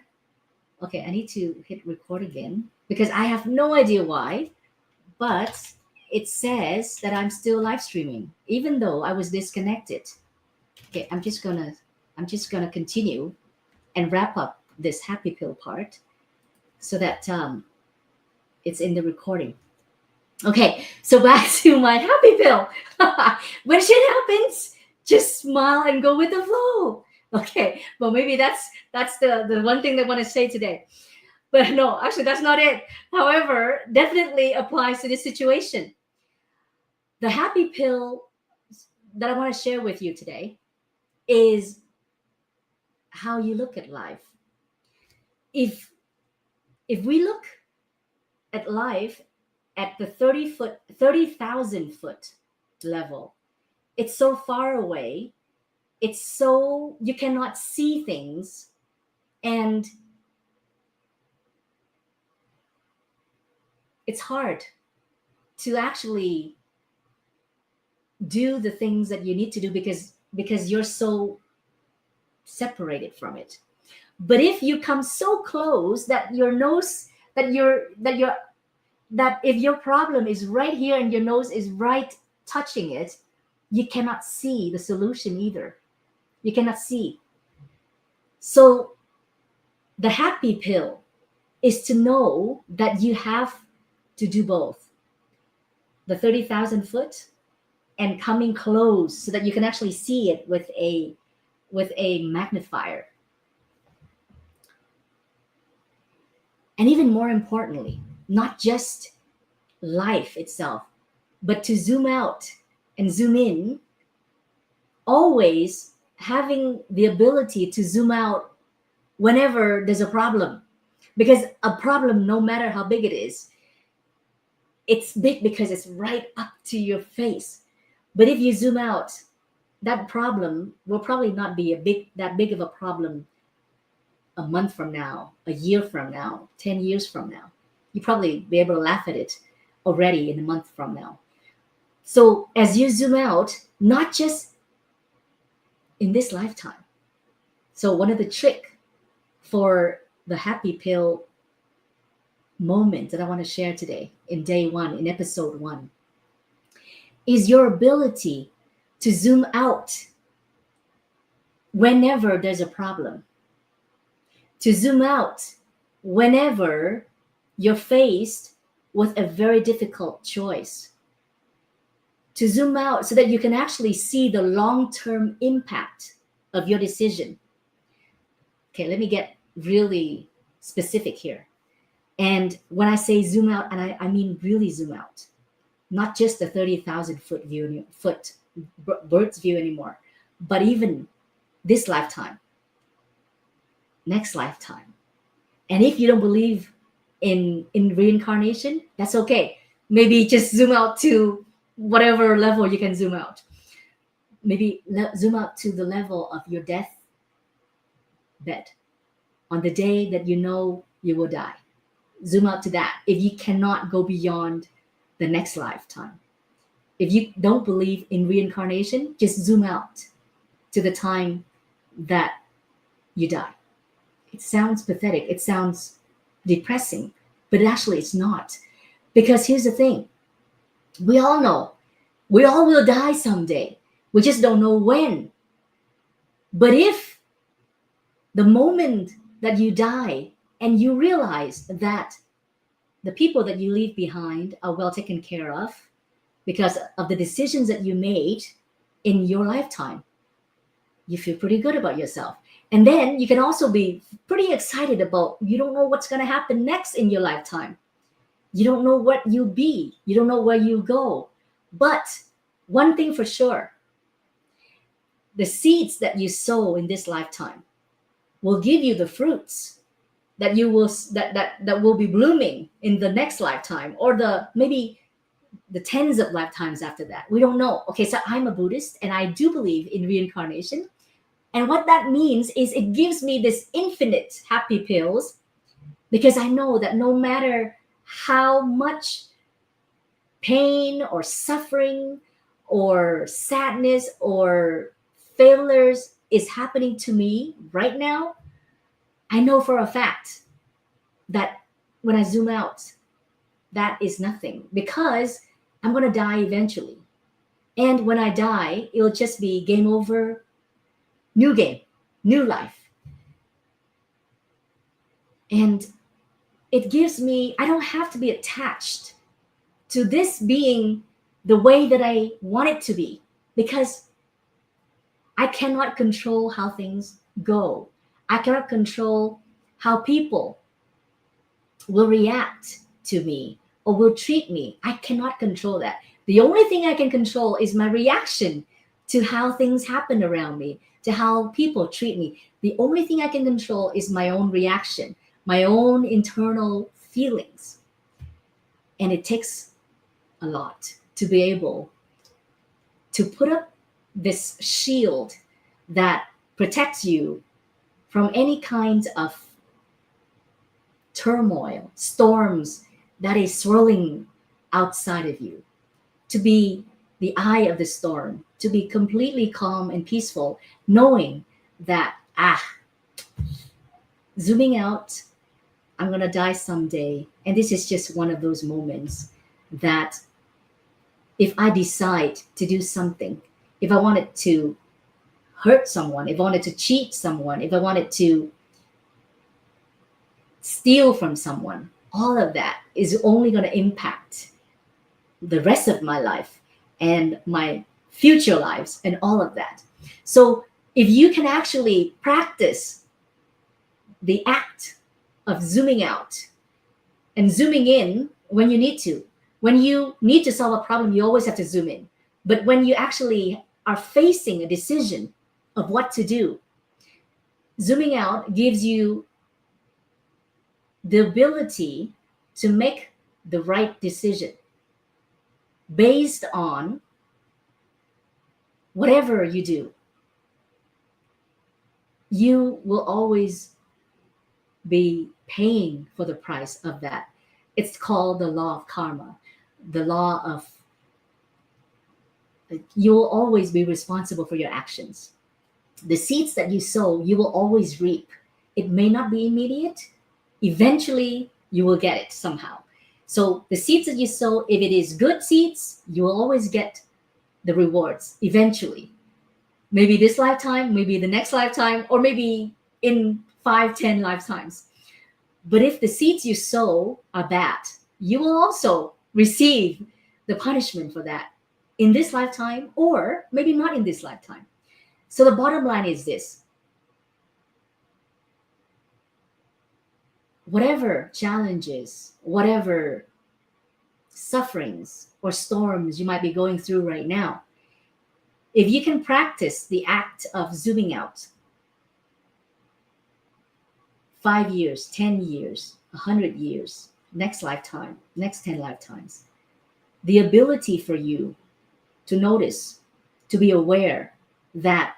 Okay, I need to hit record again because I have no idea why, but it says that I'm still live streaming even though I was disconnected. Okay, I'm just gonna continue and wrap up this happy pill part so that it's in the recording. Okay, so back to my happy pill. When shit happens, just smile and go with the flow. Okay, well maybe that's the one thing that I want to say today. But no, actually that's not it. However, definitely applies to this situation. The happy pill that I want to share with you today is how you look at life. If we look at life at the 30,000 foot level, it's so far away. It's so you cannot see things, and it's hard to actually do the things that you need to do because you're so separated from it. But if you come so close that your nose that if your problem is right here and your nose is right touching it, you cannot see the solution either. You cannot see. So the happy pill is to know that you have to do both, the 30,000 foot and coming close so that you can actually see it with a magnifier. And even more importantly, not just life itself, but to zoom out and zoom in, always having the ability to zoom out whenever there's a problem. Because a problem, no matter how big it is, it's big because it's right up to your face. But if you zoom out, that problem will probably not be that big of a problem a month from now, a year from now, 10 years from now. You probably be able to laugh at it already in a month from now. So as you zoom out, not just in this lifetime. So one of the trick for the happy pill moment that I want to share today in day one, in episode one, is your ability to zoom out whenever there's a problem, to zoom out whenever you're faced with a very difficult choice, to zoom out so that you can actually see the long-term impact of your decision. Okay, let me get really specific here. And when I say zoom out, and I mean really zoom out, not just the 30,000 foot bird's view anymore, but even this lifetime, next lifetime. And if you don't believe in reincarnation, that's okay. Maybe just zoom out to whatever level you can zoom out. Maybe zoom out to the level of your death bed on the day that you know you will die. Zoom out to that. If you cannot go beyond the next lifetime, if you don't believe in reincarnation, just zoom out to the time that you die. It sounds pathetic. It sounds depressing, but actually it's not. Because here's the thing. We all know we all will die someday. We just don't know when. But if the moment that you die and you realize that the people that you leave behind are well taken care of because of the decisions that you made in your lifetime, you feel pretty good about yourself. And then you can also be pretty excited about, you don't know what's going to happen next in your lifetime. You don't know what you'll be. You don't know where you go. But one thing for sure, the seeds that you sow in this lifetime will give you the fruits that you will that will be blooming in the next lifetime, or the maybe the tens of lifetimes after that. We don't know. Okay, so I'm a Buddhist and I do believe in reincarnation. And what that means is it gives me this infinite happy pills, because I know that no matter how much pain or suffering or sadness or failures is happening to me right now, I know for a fact that when I zoom out, that is nothing, because I'm going to die eventually. And when I die, it'll just be game over, new game, new life. And it gives me, I don't have to be attached to this being the way that I want it to be, because I cannot control how things go. I cannot control how people will react to me or will treat me. I cannot control that. The only thing I can control is my reaction to how things happen around me, to how people treat me. The only thing I can control is my own reaction, my own internal feelings. And it takes a lot to be able to put up this shield that protects you from any kinds of turmoil, storms that is swirling outside of you, to be the eye of the storm, to be completely calm and peaceful, knowing that, zooming out, I'm going to die someday. And this is just one of those moments that if I decide to do something, if I wanted to hurt someone, if I wanted to cheat someone, if I wanted to steal from someone, all of that is only going to impact the rest of my life and my future lives and all of that. So if you can actually practice the act of zooming out and zooming in when you need to, when you need to solve a problem, you always have to zoom in. But when you actually are facing a decision of what to do, zooming out gives you the ability to make the right decision based on whatever you do. You will always be paying for the price of that. It's called the law of karma, the law of you'll always be responsible for your actions. The seeds that you sow, you will always reap. It may not be immediate. Eventually, you will get it somehow. So the seeds that you sow, if it is good seeds, you will always get the rewards eventually. Maybe this lifetime, maybe the next lifetime, or maybe in 5, 10 lifetimes. But if the seeds you sow are bad, you will also receive the punishment for that in this lifetime, or maybe not in this lifetime. So the bottom line is this: whatever challenges, whatever sufferings or storms you might be going through right now, if you can practice the act of zooming out 5 years, 10 years, 100 years, next lifetime, next 10 lifetimes, the ability for you to notice, to be aware that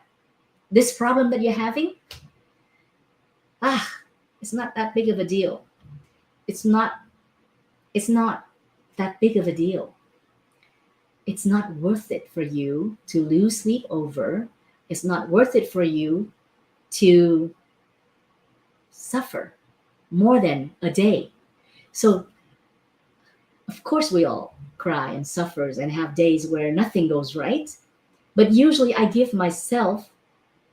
this problem that you're having, it's not that big of a deal. It's not that big of a deal. It's not worth it for you to lose sleep over. It's not worth it for you to suffer more than a day. So of course we all cry and suffers and have days where nothing goes right. But usually I give myself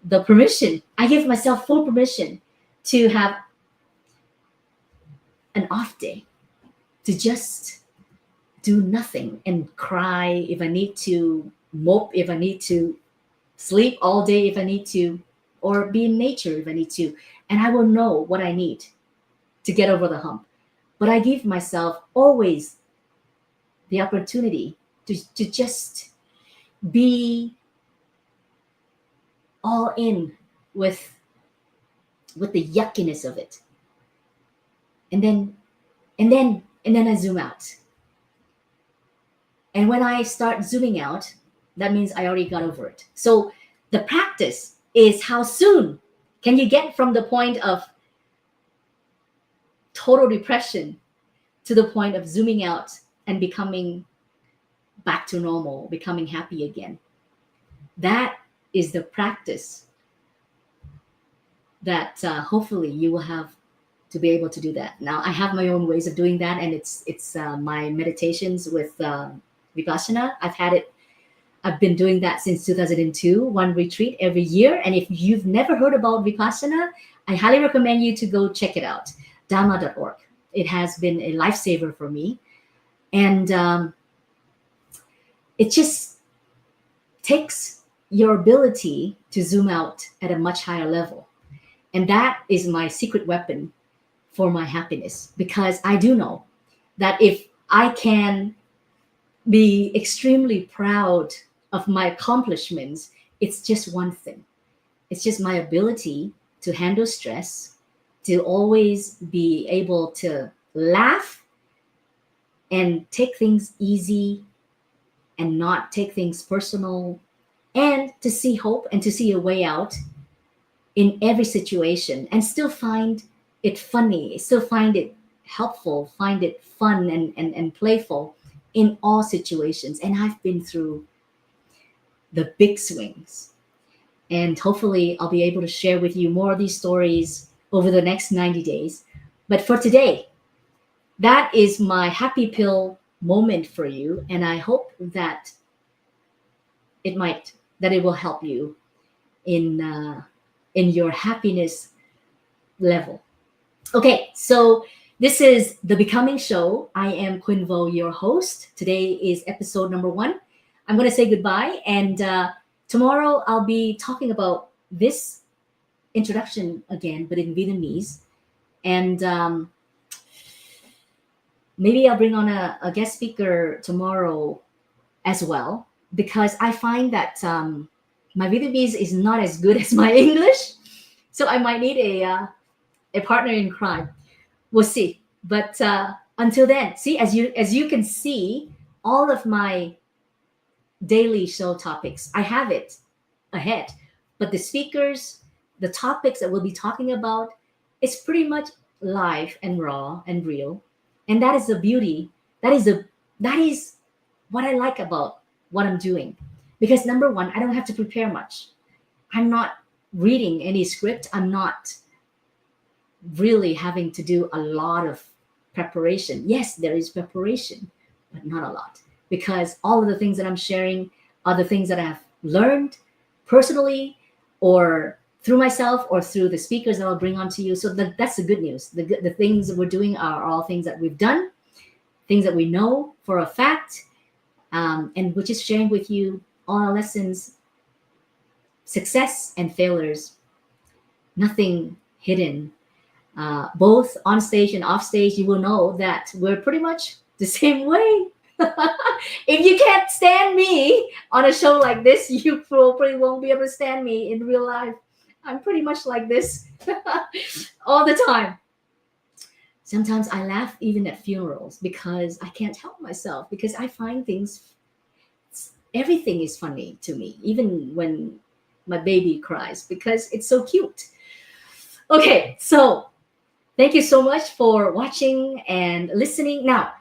the permission. I give myself full permission to have an off day, to just do nothing and cry if I need to, mope if I need to, sleep all day if I need to, or be in nature if I need to. And I will know what I need to get over the hump. But I give myself always the opportunity to just be all in with the yuckiness of it. And then I zoom out. And when I start zooming out, that means I already got over it. So the practice is how soon can you get from the point of total depression to the point of zooming out and becoming back to normal, becoming happy again. That is the practice that hopefully you will have to be able to do that. Now, I have my own ways of doing that, and it's my meditations with Vipassana. I've been doing that since 2002, one retreat every year. And if you've never heard about Vipassana, I highly recommend you to go check it out, dharma.org. It has been a lifesaver for me. And it just takes your ability to zoom out at a much higher level. And that is my secret weapon for my happiness, because I do know that if I can be extremely proud of my accomplishments, it's just one thing. It's just my ability to handle stress, to always be able to laugh and take things easy and not take things personal, and to see hope and to see a way out in every situation and still find it funny, still find it helpful, find it fun and playful in all situations. And I've been through the big swings. And hopefully, I'll be able to share with you more of these stories over the next 90 days. But for today, that is my happy pill moment for you. And I hope that it might, that it will help you in your happiness level. Okay, so this is the Becoming Show. I am Quinvo, your host. Today is episode number 1. I'm going to say goodbye, and tomorrow I'll be talking about this introduction again, but in Vietnamese. And maybe I'll bring on a guest speaker tomorrow as well, because I find that my Vietnamese is not as good as my English, so I might need a partner in crime. We'll see. But until then, see, as you can see, all of my daily show topics, I have it ahead. But the speakers, the topics that we'll be talking about, it's pretty much live and raw and real. And that is the beauty. That is what I like about what I'm doing. Because number one, I don't have to prepare much. I'm not reading any script. I'm not really having to do a lot of preparation. Yes, there is preparation, but not a lot, because all of the things that I'm sharing are the things that I've learned personally or through myself or through the speakers that I'll bring on to you. So that's the good news. The things that we're doing are all things that we've done, things that we know for a fact, and we're just sharing with you all our lessons, success and failures, nothing hidden. Both on stage and off stage, you will know that we're pretty much the same way. If you can't stand me on a show like this, you probably won't be able to stand me in real life. I'm pretty much like this all the time. Sometimes I laugh even at funerals because I can't help myself, because I find everything is funny to me, even when my baby cries, because it's so cute. Okay, so thank you so much for watching and listening. Now,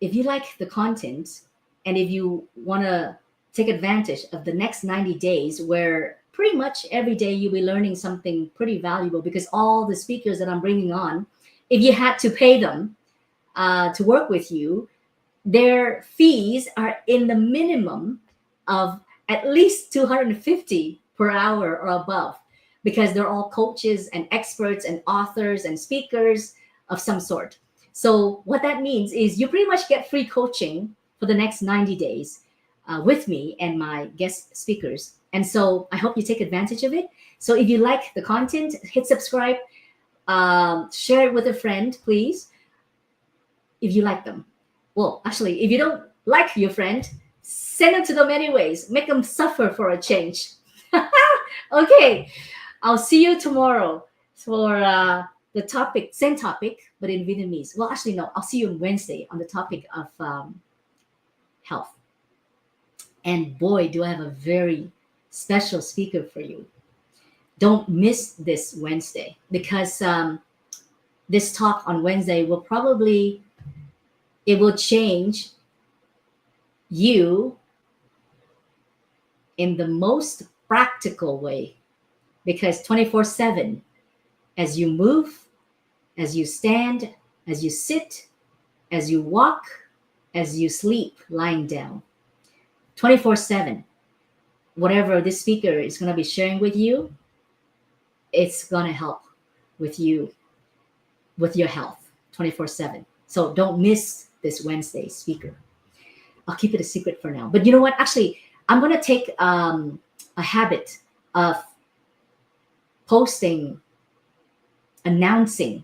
if you like the content and if you want to take advantage of the next 90 days, where pretty much every day you'll be learning something pretty valuable, because all the speakers that I'm bringing on, if you had to pay them to work with you, their fees are in the minimum of at least 250 per hour or above, because they're all coaches and experts and authors and speakers of some sort. So what that means is you pretty much get free coaching for the next 90 days with me and my guest speakers. And so I hope you take advantage of it. So if you like the content, hit subscribe, share it with a friend, please, if you like them. Well, actually, if you don't like your friend, send them to them anyways. Make them suffer for a change. Okay, I'll see you tomorrow for the topic, same topic, but in Vietnamese. Well, actually, no, I'll see you on Wednesday on the topic of health. And boy, do I have a very special speaker for you. Don't miss this Wednesday, because this talk on Wednesday will probably, it will change you in the most practical way, because 24/7, as you move, as you stand, as you sit, as you walk, as you sleep lying down, 24/7, whatever this speaker is going to be sharing with you, it's going to help with you, with your health, 24/7. So don't miss this Wednesday speaker. I'll keep it a secret for now. But you know what? Actually, I'm going to take a habit of posting, announcing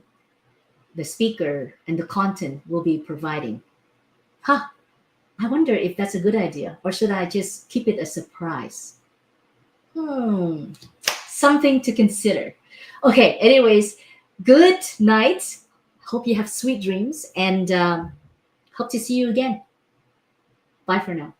the speaker and the content we'll be providing. Huh. I wonder if that's a good idea, or should I just keep it a surprise? Something to consider. Okay, anyways, good night. Hope you have sweet dreams, and hope to see you again. Bye for now.